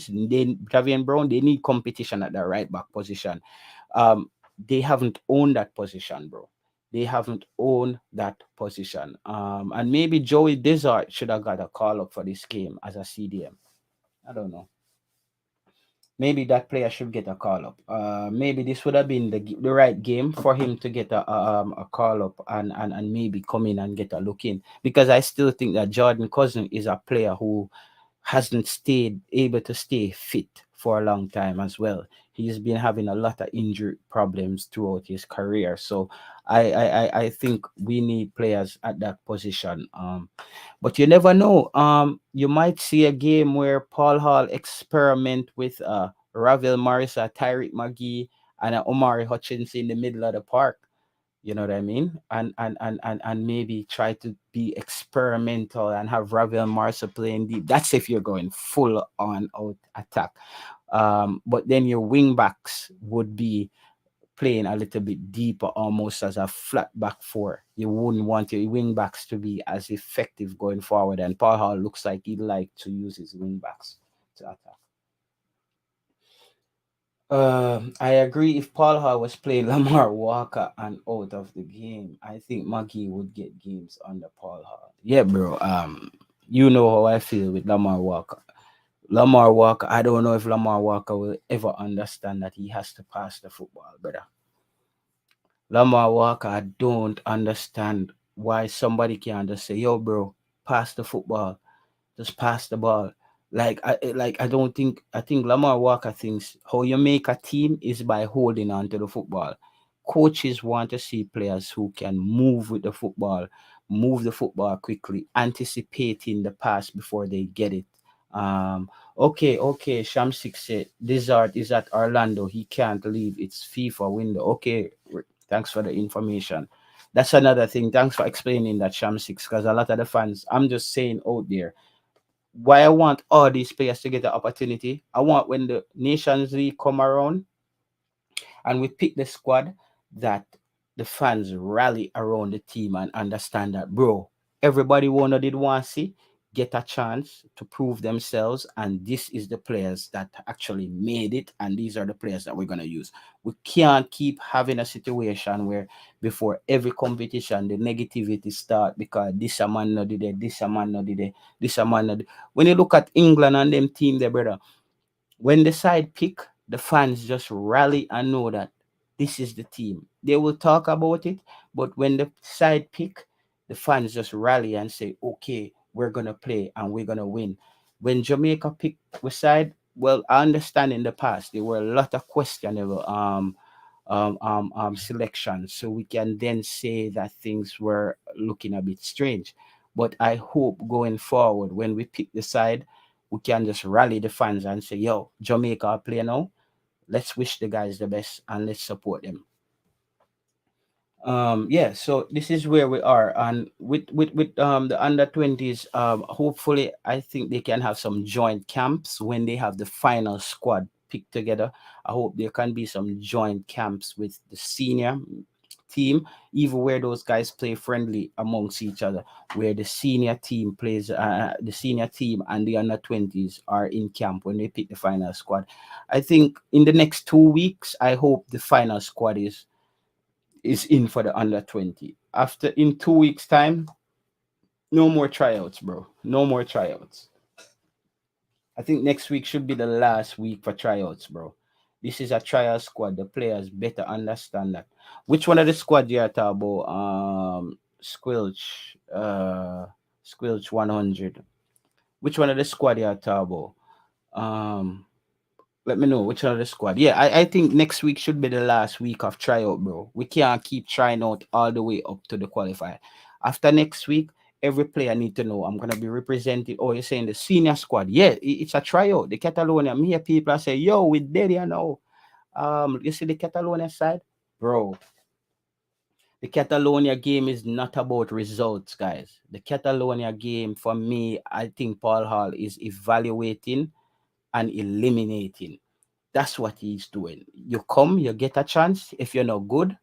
they need competition at the right back position. Um, they haven't owned that position, bro. They haven't owned that position. And maybe Joey Desert should have got a call up for this game as a CDM. I don't know. Maybe that player should get a call up. Maybe this would have been the right game for him to get a call up and maybe come in and get a look in because I still think that Jordan Cousin is a player who hasn't stayed able to stay fit for a long time as well. He's been having a lot of injury problems throughout his career. So I think we need players at that position. But you never know. You might see a game where Paul Hall experiment with Ravel Marisa, Tyreek Magee, and Omari Hutchins in the middle of the park. You know what I mean? And maybe try to be experimental and have Ravel Marsa playing deep. That's if you're going full on out attack. But then your wing backs would be playing a little bit deeper, almost as a flat back 4. You wouldn't want your wing backs to be as effective going forward. And Paul Hall looks like he'd like to use his wing backs to attack. I agree. If Paul Hall was playing Lamar Walker and out of the game, I think Maggie would get games under Paul Hall. Yeah, bro. You know how I feel with Lamar Walker. Lamar Walker, I don't know if Lamar Walker will ever understand that he has to pass the football, brother. Lamar Walker, I don't understand why somebody can't just say, "Yo, bro, pass the football." Just pass the ball. I don't think I think Lamar Walker thinks how you make a team is by holding on to the football. Coaches want to see players who can move the football quickly, anticipating the pass before they get it. Um, okay. Shamsik said Desert is at Orlando. He can't leave. It's FIFA window. Okay, thanks for the information. That's another thing. Thanks for explaining that, Shamsik, because a lot of the fans, I'm just saying out there, why I want all these players to get the opportunity. I want when the Nations League come around and we pick the squad that the fans rally around the team and understand that, bro, everybody wanna did want to see. get a chance to prove themselves, and this is the players that actually made it, and these are the players that we're going to use. We can't keep having a situation where before every competition the negativity start because this a man no did it, this a man no did it, this a man no did. When you look at England and them team there, brother, when the side pick, the fans just rally and know that this is the team. They will talk about it, but when the side pick, the fans just rally and say, okay, we're going to play and we're going to win. When Jamaica picked the side, well, I understand in the past there were a lot of questionable selections. So we can then say that things were looking a bit strange. But I hope going forward, when we pick the side, we can just rally the fans and say, yo, Jamaica are playing now. Let's wish the guys the best and let's support them. Yeah, so this is where we are, and with the under 20s, hopefully I think they can have some joint camps when they have the final squad picked together. I hope there can be some joint camps with the senior team, even where those guys play friendly amongst each other, where the senior team plays, the senior team and the under 20s are in camp when they pick the final squad. I think in the next 2 weeks, I hope the final squad is in for the under 20. After in 2 weeks' time, no more tryouts, bro. No more tryouts. I think next week should be the last week for tryouts, bro. This is a trial squad. The players better understand that. Which one of the squad you are talking about? Squelch, Squelch 100. Which one of the squad you are talking about? Let me know which one of the squad. Yeah, I think next week should be the last week of tryout, bro. We can't keep trying out all the way up to the qualifier. After next week, every player need to know I'm gonna be represented. Oh, you're saying the senior squad? Yeah, it's a tryout. The Catalonia. Me hear people say, "Yo, we dead here now." You see the Catalonia side, bro. The Catalonia game is not about results, guys. The Catalonia game, for me, I think Paul Hall is evaluating and eliminating. That's what he's doing. You come, you get a chance. If you're not good,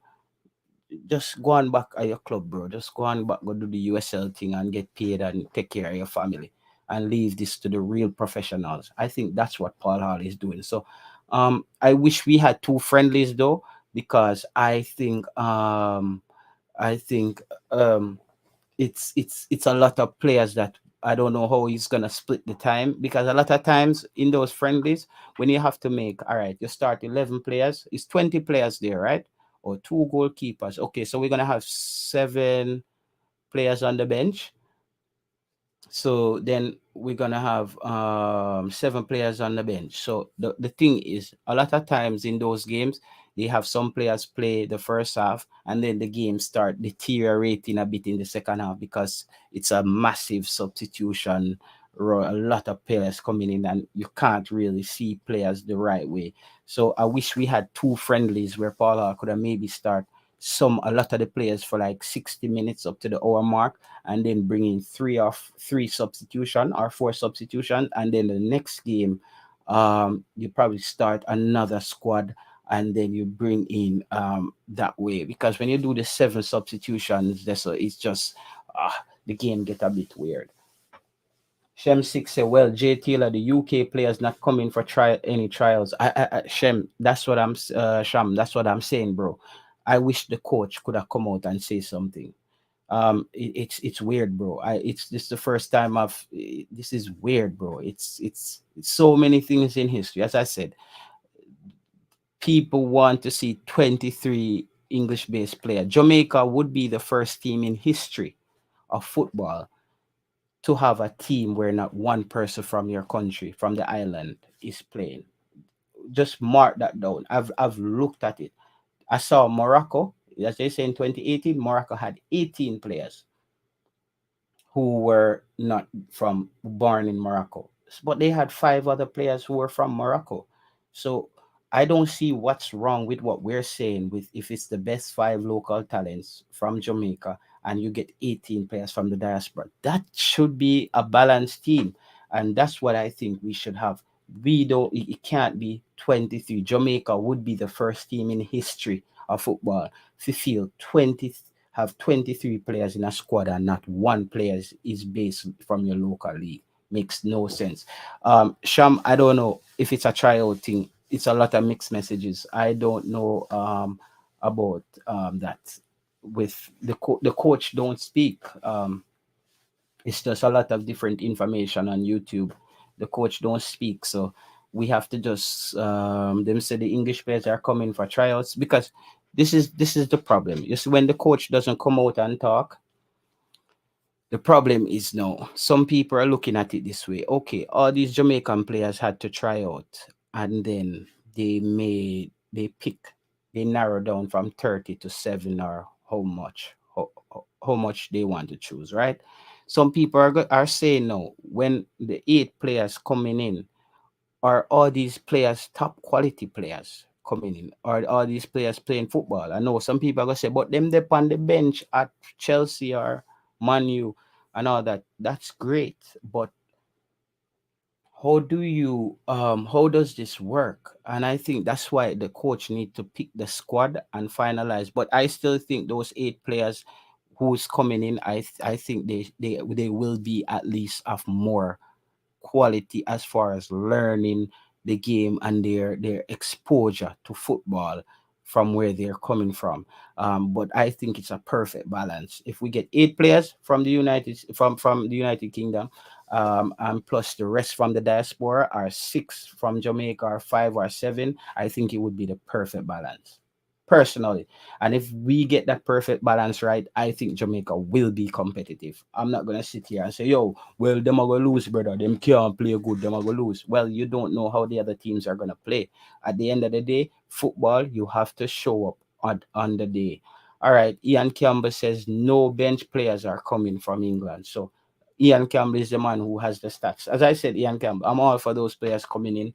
just go on back at your club, bro. Just go on back, go do the USL thing and get paid and take care of your family and leave this to the real professionals. I think that's what Paul Hall is doing. So I wish we had two friendlies though, because I think um it's a lot of players that I don't know how he's gonna split the time, because a lot of times in those friendlies when you have to make, all right, you start 11 players, it's 20 players there, right? Or two goalkeepers. Okay, so we're gonna have 7 players on the bench. So then we're gonna have 7 players on the bench. So the thing is, a lot of times in those games, they have some players play the first half and then the game start deteriorating a bit in the second half because it's a massive substitution. A lot of players coming in and you can't really see players the right way. So I wish we had two friendlies where Paula could have maybe start a lot of the players for like 60 minutes up to the hour mark, and then bring in 3 substitution or 4 substitution, and then the next game you probably start another squad and then you bring in that way, because when you do the 7 substitutions, it's just the game get a bit weird. Shem Six say, well, Jay Taylor, the UK players not coming for any trials. Shem, that's what Sham, that's what I'm saying, bro. I wish the coach could have come out and say something. It's weird, bro. It's this the first time this is weird, bro. It's so many things in history. As I said, people want to see 23 English-based player. Jamaica would be the first team in history of football to have a team where not one person from your country, from the island, is playing. Just mark that down. I've looked at it. I saw Morocco, as they say in 2018, Morocco had 18 players who were not from born in Morocco, but they had 5 other players who were from Morocco. So I don't see what's wrong with what we're saying with if it's the best 5 local talents from Jamaica and you get 18 players from the diaspora. That should be a balanced team. And that's what I think we should have. It can't be 23. Jamaica would be the first team in history of football to field 20 have 23 players in a squad and not one player is based from your local league. Makes no sense. Sham, I don't know if it's a tryout thing. It's a lot of mixed messages. I don't know about that. With the coach don't speak. It's just a lot of different information on YouTube. The coach don't speak, so we have to just them say the English players are coming for tryouts because this is the problem. You see, when the coach doesn't come out and talk, the problem is no. Some people are looking at it this way. Okay, all these Jamaican players had to try out, and then they pick they narrow down from 30 to 7 or how much they want to choose, right? Some people are saying no. When the 8 players coming in, are all these players top quality players coming in? Are all these players playing football? I know some people are gonna say, but them they on the bench at Chelsea or Man U and all that. That's great, but how does this work? And I think that's why the coach need to pick the squad and finalize. But I still think those 8 players who's coming in, I think they will be at least of more quality as far as learning the game and their exposure to football from where they're coming from. But I think it's a perfect balance. If we get 8 players from the United Kingdom, and plus the rest from the diaspora, or 6 from Jamaica, or 5 or 7, I think it would be the perfect balance personally. And if we get that perfect balance right, I think Jamaica will be competitive. I'm not gonna sit here and say, yo, well, them are gonna lose, brother. Them can't play good, them are gonna lose. Well, you don't know how the other teams are gonna play. At the end of the day, football, you have to show up on the day. All right, Ian Campbell says no bench players are coming from England. So Ian Campbell is the man who has the stats. As I said, Ian Campbell, I'm all for those players coming in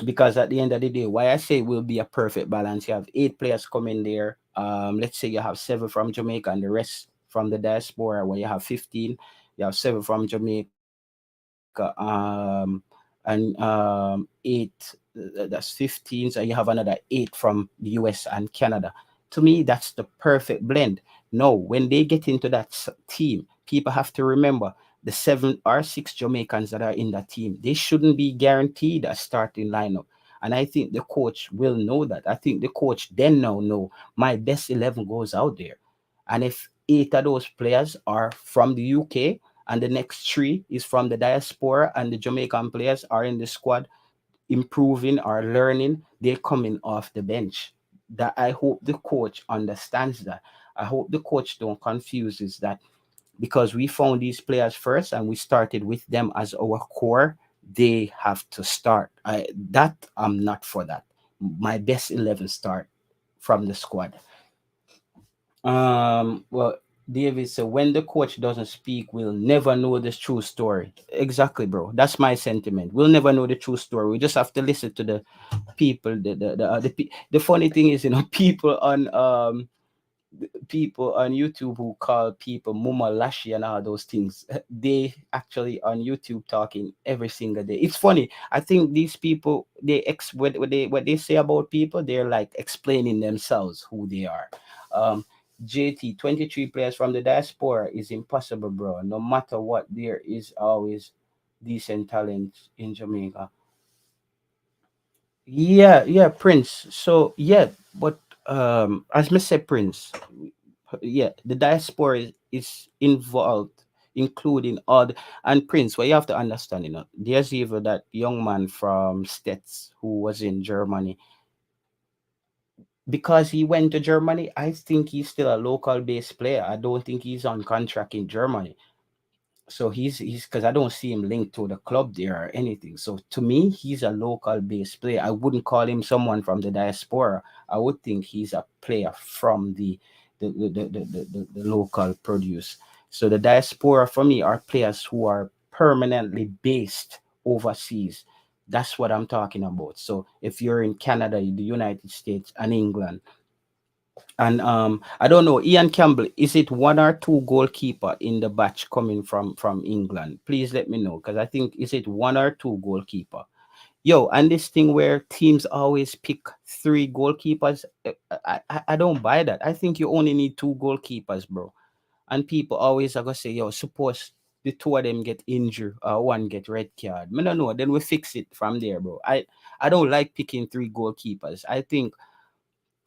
because at the end of the day, why I say it will be a perfect balance. You have 8 players coming there. Let's say you have 7 from Jamaica and the rest from the diaspora, where you have 15. You have 7 from Jamaica, and 8. That's 15. So you have another 8 from the US and Canada. To me, that's the perfect blend. No, when they get into that team, people have to remember the 7 or 6 Jamaicans that are in that team, they shouldn't be guaranteed a starting lineup. And I think the coach will know that. I think the coach then now know my best 11 goes out there. And if 8 of those players are from the UK and the next 3 is from the diaspora and the Jamaican players are in the squad improving or learning, they're coming off the bench. That I hope the coach understands that. I hope the coach don't confuses that because we found these players first and we started with them as our core, they have to start. I'm not for that. My best 11 start from the squad. Well, David said, when the coach doesn't speak, we'll never know the true story. Exactly, bro. That's my sentiment. We'll never know the true story. We just have to listen to the people. The funny thing is, people on YouTube who call people Muma Lashi and all those things. They actually on YouTube talking every single day. It's funny. I think these people what they say about people, they're like explaining themselves who they are. Um, JT 23 players from the diaspora is impossible, bro. No matter what, there is always decent talent in Jamaica. Yeah, yeah, Prince. So yeah, but as me say, Prince, yeah, the diaspora is involved, including and Prince. What you have to understand, there's even that young man from Stets who was in Germany. Because he went to Germany, I think he's still a local based player. I don't think he's on contract in Germany. So he's because I don't see him linked to the club there or anything. So to me, he's a local based player. I wouldn't call him someone from the diaspora. I would think he's a player from the local produce. So the diaspora for me are players who are permanently based overseas. That's what I'm talking about. So if you're in Canada, the United States, and England, and I don't know, Ian Campbell, is it 1 or 2 goalkeeper in the batch coming from England? Please let me know, because I think is it 1 or 2 goalkeeper Yo, and this thing where teams always pick three goalkeepers, I don't buy that. I think you only need two goalkeepers, bro. And people always are gonna say, yo, suppose the two of them get injured or one get red card. I don't know. Then we fix it from there, bro. I don't like picking three goalkeepers. I think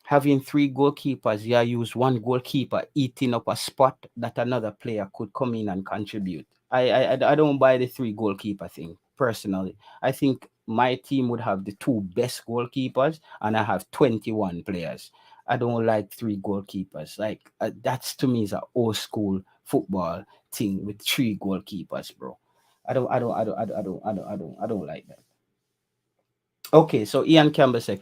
having three goalkeepers, yeah, use one goalkeeper eating up a spot that another player could come in and contribute. I don't buy the three goalkeeper thing personally. I think my team would have the two best goalkeepers, and I have 21 players. I don't like three goalkeepers. Like that's to me is a old school football thing with three goalkeepers, bro. I don't like that. Okay, so Ian Campbell said,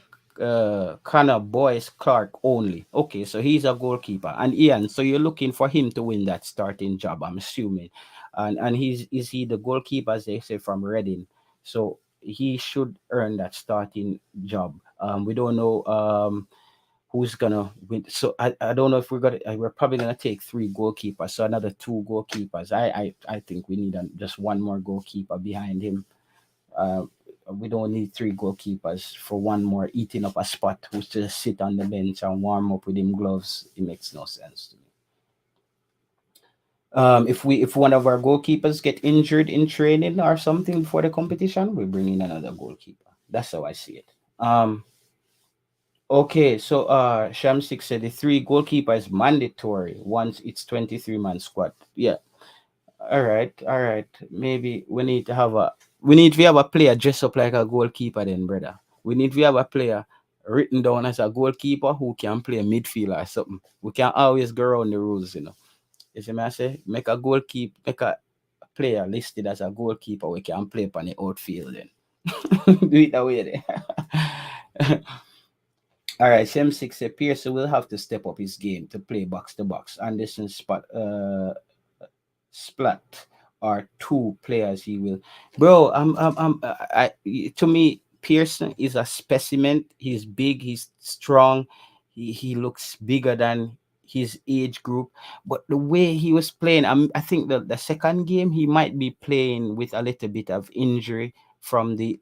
Connor Boyce Clark only. Okay, so he's a goalkeeper. And Ian, so you're looking for him to win that starting job, I'm assuming. And he's is he the goalkeeper, as they say, from Reading? So he should earn that starting job. We don't know who's gonna win. So I don't know if we're probably gonna take three goalkeepers, so another two goalkeepers. I think we need just one more goalkeeper behind him. uh, we don't need three goalkeepers for one more eating up a spot who's just sit on the bench and warm up with him gloves. It makes no sense to me. If one of our goalkeepers get injured in training or something before the competition, we bring in another goalkeeper. That's how I see it. Okay, so Shamsik said the three goalkeeper is mandatory once it's 23-man squad. Yeah. All right. Maybe we need to have a player dress up like a goalkeeper then, brother. We need to have a player written down as a goalkeeper who can play midfield or something. We can always go around the rules, you know. You see me I say? Make a player listed as a goalkeeper we can play on the outfield then. Do it that way then. All right, Shem 6 said Pearson will have to step up his game to play box to box. Anderson Splat are two players he will. Bro, to me, Pearson is a specimen. He's big, he's strong, he looks bigger than his age group. But the way he was playing, I think the second game he might be playing with a little bit of injury from the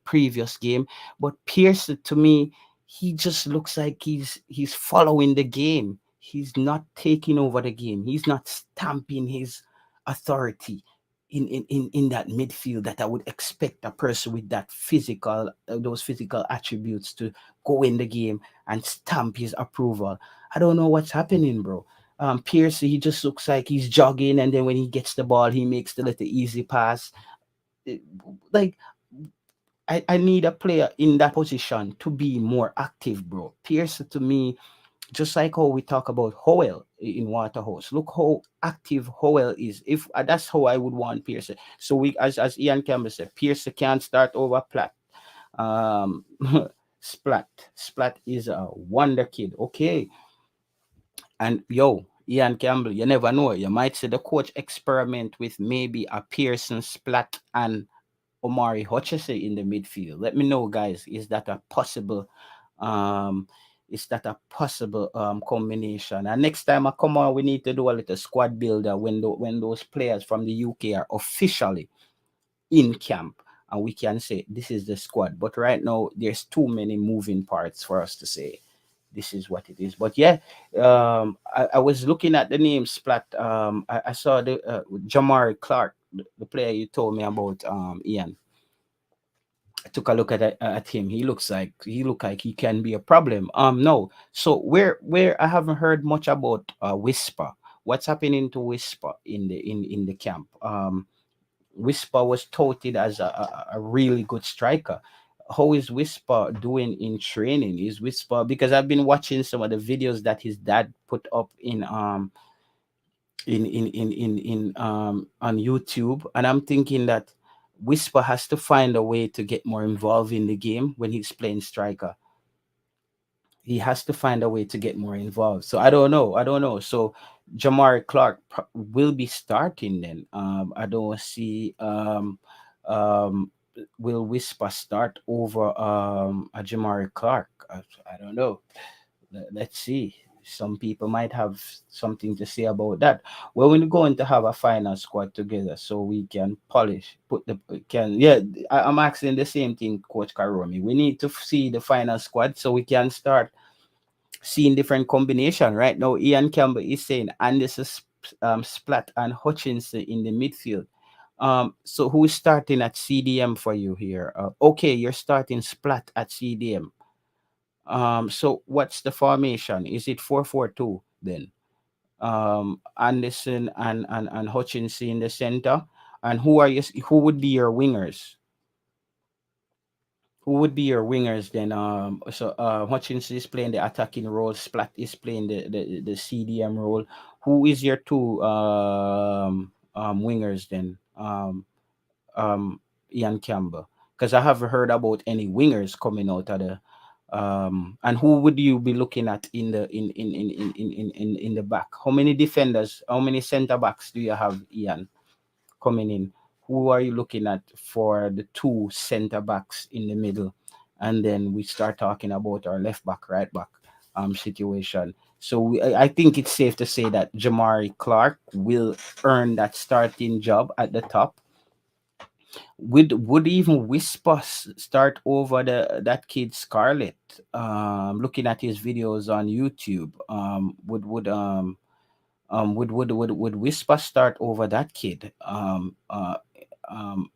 previous game. But Pearson, to me, he just looks like he's following the game. He's not taking over the game. He's not stamping his authority in that midfield that I would expect a person with that physical those physical attributes to go in the game and stamp his approval. I don't know what's happening, bro. Pierce, he just looks like he's jogging, and then when he gets the ball, he makes the little easy pass. Eh, Like I need a player in that position to be more active, bro. Pierce to me, just like how we talk about Howell in Waterhouse. Look how active Howell is. If that's how I would want Pierce. So we, as Ian Campbell said, Pierce can't start over Platt. Um, Splat, Splat is a wonder kid. Okay, and yo, Ian Campbell, you never know. You might see the coach experiment with maybe a Pearson, Splat, and Omari Hutchison in the midfield. Let me know, guys. Um is that a possible combination? And next time I come on, we need to do a little squad builder when those players from the UK are officially in camp, and we can say this is the squad. But right now there's too many moving parts for us to say this is what it is. But yeah, I was looking at the name Splat. I saw the Jamari Clark, the player you told me about, Ian. I took a look at him. He look like he can be a problem. No. So where I haven't heard much about Whisper. What's happening to Whisper in the camp? Whisper was touted as a really good striker. How is Whisper doing in training? Is Whisper, because I've been watching some of the videos that his dad put up in on YouTube, and I'm thinking that Whisper has to find a way to get more involved in the game when he's playing striker. He has to find a way to get more involved. So I don't know. I don't know. So Jamari Clark will be starting then. I don't see um will Whisper start over a Jamari Clark. I don't know. Let's see. some people might have something to say about that. Well, we're going to have a final squad together so we can polish, put the can yeah. I'm asking the same thing, Coach Karomi. We need to see the final squad so we can start seeing different combination. Right now, Ian Campbell is saying Anderson, Splat, and Hutchinson in the midfield. So who's starting at CDM for you here? Okay, you're starting Splat at CDM. So what's the formation? Is it 4-4-2 then? Anderson and Hutchinson in the center. And who would be your wingers? Who would be your wingers then? Hutchinson is playing the attacking role, Splat is playing the CDM role. Who is your two wingers then? Ian Campbell. Because I haven't heard about any wingers coming out of the and who would you be looking at in the in the back? How many defenders, how many center backs do you have, Ian, coming in? Who are you looking at for the two center backs in the middle? And then we start talking about our left back, right back situation. So I think it's safe to say that Jamari Clark will earn that starting job at the top. Would even Whisper start over that kid Scarlett? Looking at his videos on YouTube, would Whisper start over that kid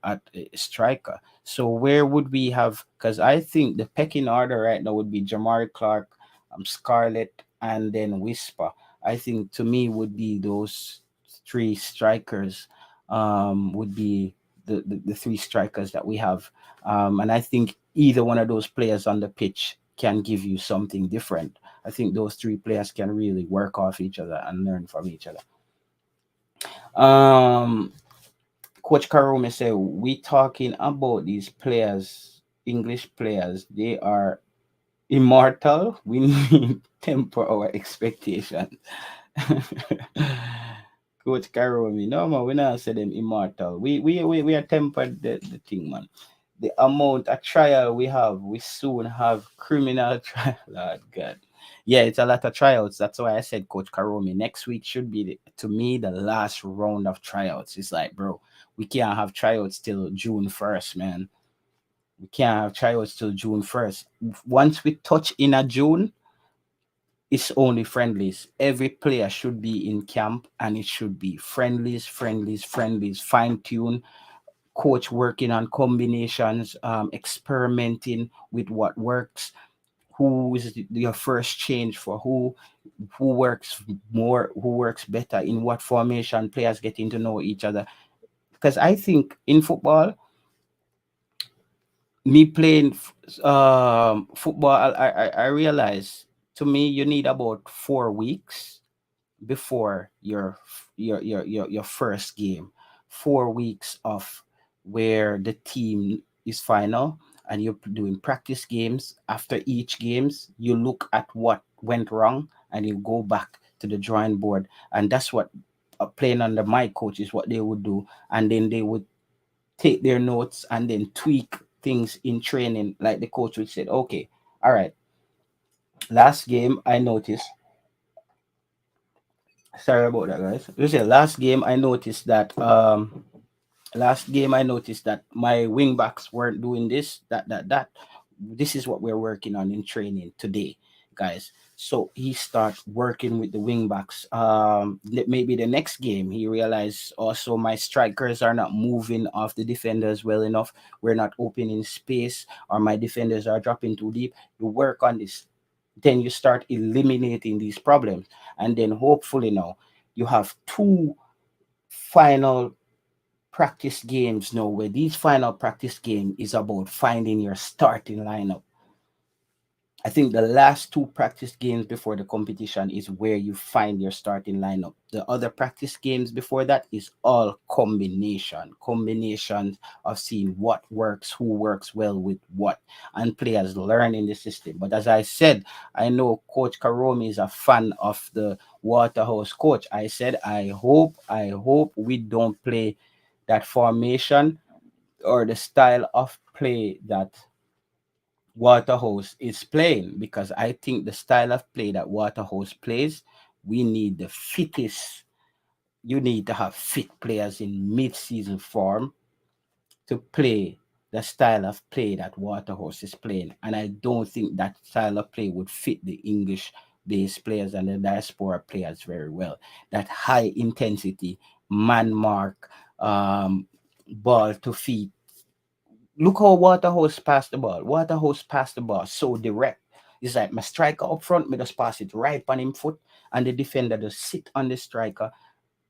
at striker? So where would we have? Because I think the pecking order right now would be Jamari Clark, Scarlett, and then Whisper. I think to me would be those three strikers. Would be the three strikers that we have. And I think either one of those players on the pitch can give you something different. I think those three players can really work off each other and learn from each other. Um, Coach Karome said, we talking about these players, English players, they are immortal. We need temper our expectations. Coach Karome, no man, we not say them immortal. We are tempered the thing, man. The amount of trial we have, we soon have criminal trial. Lord God. Yeah, it's a lot of tryouts. That's why I said, Coach Karomi, next week should be, to me, the last round of tryouts. It's like, bro, we can't have tryouts till June 1st, man. We can't have tryouts till June 1st. Once we touch in a June, it's only friendlies. Every player should be in camp and it should be friendlies, friendlies, friendlies, fine tune, coach working on combinations, experimenting with what works, who is your first change for who works more, who works better in what formation, players getting to know each other. Because I think in football, me playing football, I realize, to me you need about 4 weeks before your first game. 4 weeks of where the team is final and you're doing practice games. After each games, you look at what went wrong and you go back to the drawing board. And that's what playing under my coach is what they would do. And then they would take their notes and then tweak things in training. Like the coach would say, okay, all right, last game I noticed, sorry about that, guys. Listen, last game I noticed that my wing backs weren't doing this, that. This is what we're working on in training today, guys. So he starts working with the wing backs. Maybe the next game he realized also my strikers are not moving off the defenders well enough. We're not opening space, or my defenders are dropping too deep. You work on this, then you start eliminating these problems, and then hopefully now you have two final practice games now, where these final practice game is about finding your starting lineup. I think the last two practice games before the competition is where you find your starting lineup. The other practice games before that is all combinations of seeing what works, who works well with what, and players learning the system. But as I said, I know Coach Karomi is a fan of the Waterhouse coach. I said, I hope we don't play that formation or the style of play that Waterhouse is playing, because I think the style of play that Waterhouse plays, we need the fittest. You need to have fit players in mid-season form to play the style of play that Waterhouse is playing. And I don't think that style of play would fit the English based players and the diaspora players very well. That high intensity, man mark, ball to feet. Look how Waterhouse passed the ball. Waterhouse passed the ball so direct. It's like my striker up front, me just pass it right on him foot, and the defender just sit on the striker,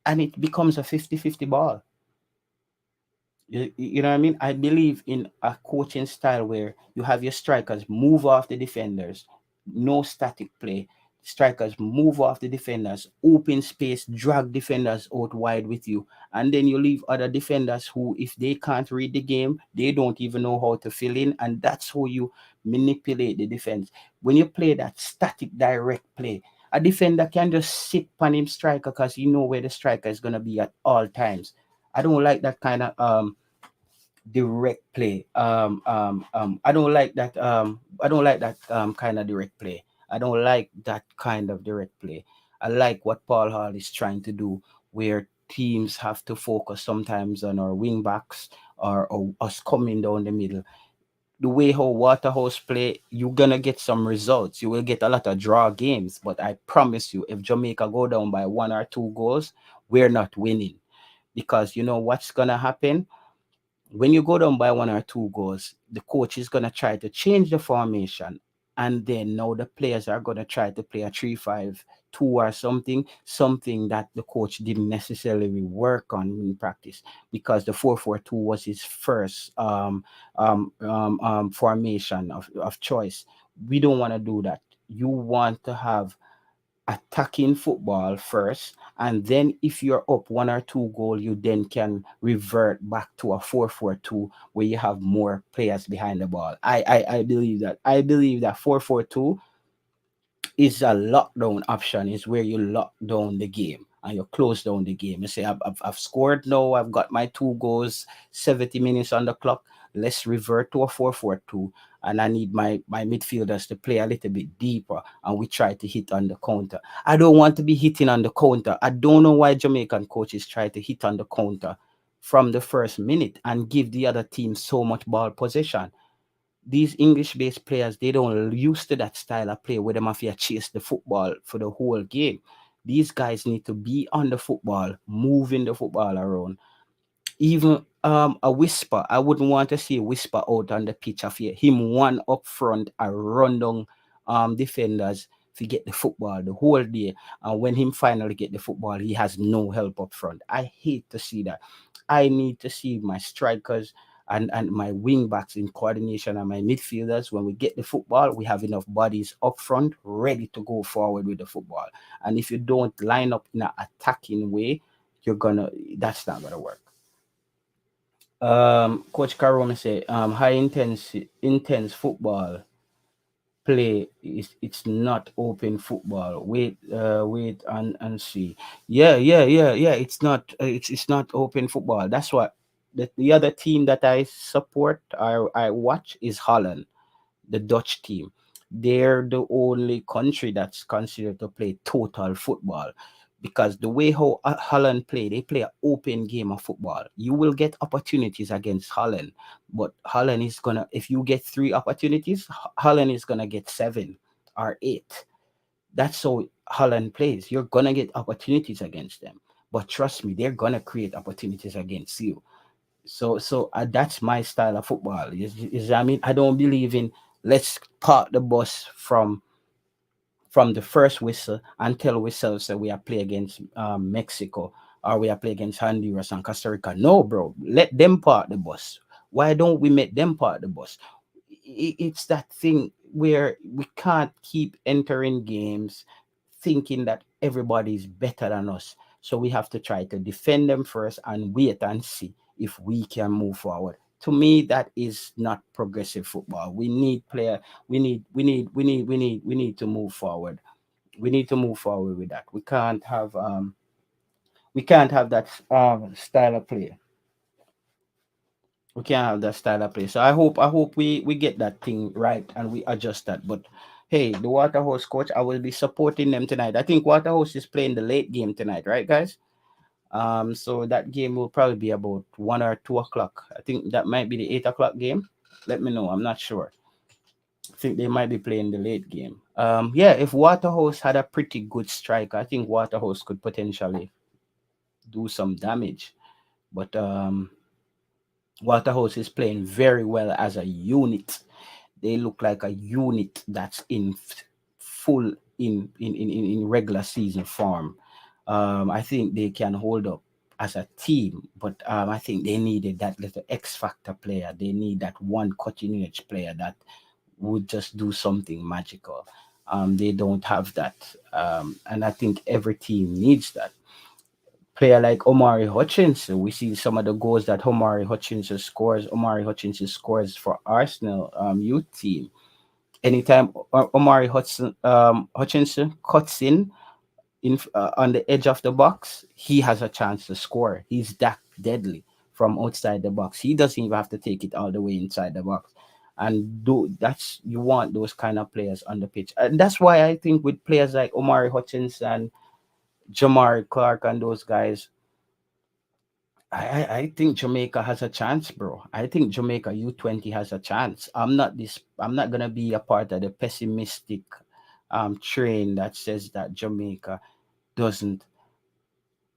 and it becomes a 50-50 ball. You know what I mean? I believe in a coaching style where you have your strikers move off the defenders, no static play. Strikers move off the defenders, open space, drag defenders out wide with you, and then you leave other defenders who, if they can't read the game, they don't even know how to fill in, and that's how you manipulate the defense. When you play that static, direct play, a defender can just sit on him striker because you know where the striker is gonna be at all times. I don't like that kind of direct play. I don't like that. I don't like that kind of direct play. I don't like that kind of direct play. I like what Paul Hall is trying to do, where teams have to focus sometimes on our wing backs, or us coming down the middle. The way how Waterhouse play, you're gonna get some results. You will get a lot of draw games, but I promise you, if Jamaica go down by 1 or 2 goals, we're not winning, because you know what's gonna happen when you go down by 1 or 2 goals. The coach is going to try to change the formation. And then now the players are going to try to play a 3-5-2 or something that the coach didn't necessarily work on in practice, because the 4-4-2 was his first formation of choice. We don't want to do that. You want to have attacking football first, and then if you're up 1 or 2 goal, you then can revert back to a 4-4-2 where you have more players behind the ball. I believe that. I believe that 4-4-2 is a lockdown option, is where you lock down the game and you close down the game. You say, I've scored now, I've got my 2 goals, 70 minutes on the clock. Let's revert to a 4-4-2. And I need my midfielders to play a little bit deeper, and we try to hit on the counter. I don't want to be hitting on the counter. I don't know why Jamaican coaches try to hit on the counter from the first minute and give the other team so much ball possession. These English-based players, they don't used to that style of play where they mafia chase the football for the whole game. These guys need to be on the football, moving the football around. Even a whisper, I wouldn't want to see a whisper out on the pitch of him one up front and run down defenders to get the football the whole day. And when him finally get the football, he has no help up front. I hate to see that. I need to see my strikers and my wing backs in coordination, and my midfielders. When we get the football, we have enough bodies up front ready to go forward with the football. And if you don't line up in an attacking way, that's not gonna work. Coach Karom say, high intense football play is, it's not open football. Wait and see. Yeah. It's not open football. That's what the other team that I support, I watch, is Holland, the Dutch team. They're the only country that's considered to play total football, because the way how Holland play, they play an open game of football. You will get opportunities against Holland, but Holland is gonna, if you get 3 opportunities, Holland is gonna get 7 or 8. That's how Holland plays. You're gonna get opportunities against them, but trust me, they're gonna create opportunities against you. So that's my style of football. I mean, I don't believe in let's park the bus from the first whistle until whistle say we are play against Mexico, or we are play against Honduras and Costa Rica. No, bro, let them park the bus. Why don't we make them park the bus? It's that thing where we can't keep entering games thinking that everybody is better than us. So we have to try to defend them first and wait and see if we can move forward. To me, that is not progressive football. We need player. We need to move forward. We need to move forward with that. We can't have that style of play. We can't have that style of play. So I hope we get that thing right and we adjust that. But hey, the Waterhouse coach, I will be supporting them tonight. I think Waterhouse is playing the late game tonight, right, guys? So that game will probably be about 1 or 2 o'clock. I think that might be the 8 o'clock game. Let me know. I'm not sure. I think they might be playing the late game. Yeah, if Waterhouse had a pretty good strike, I think Waterhouse could potentially do some damage. But Waterhouse is playing very well as a unit. They look like a unit that's in full in regular season form. I think they can hold up as a team, but I think they needed that little X factor player. They need that one cutting edge player that would just do something magical. They don't have that, and I think every team needs that player like Omari Hutchinson. We see some of the goals that Omari Hutchinson scores. Omari Hutchinson scores for Arsenal youth team. Anytime Omari Hutchinson cuts in on the edge of the box, he has a chance to score. He's that deadly from outside the box. He doesn't even have to take it all the way inside the box. And do that's you want those kind of players on the pitch. And that's why I think with players like Omari Hutchinson, Jamar Clark, and those guys, I think Jamaica has a chance, bro. I think Jamaica U20 has a chance. I'm not gonna be a part of the pessimistic train that says that Jamaica doesn't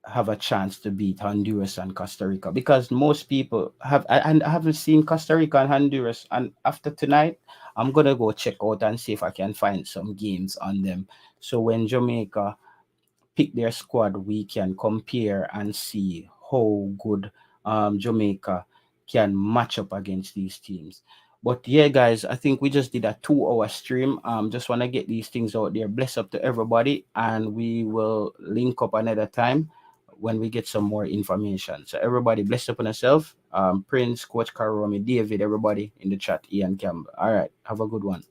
have a chance to beat Honduras and Costa Rica because most people have and I haven't seen Costa Rica and Honduras, and after tonight I'm gonna go check out and see if I can find some games on them. So when Jamaica pick their squad, we can compare and see how good Jamaica can match up against these teams. But yeah, guys, I think we just did a 2 hour stream. Just want to get these things out there. Bless up to everybody, and we will link up another time when we get some more information. So everybody, bless up on yourself. Prince, Coach Karomi, David, everybody in the chat, Ian Campbell. All right, have a good one.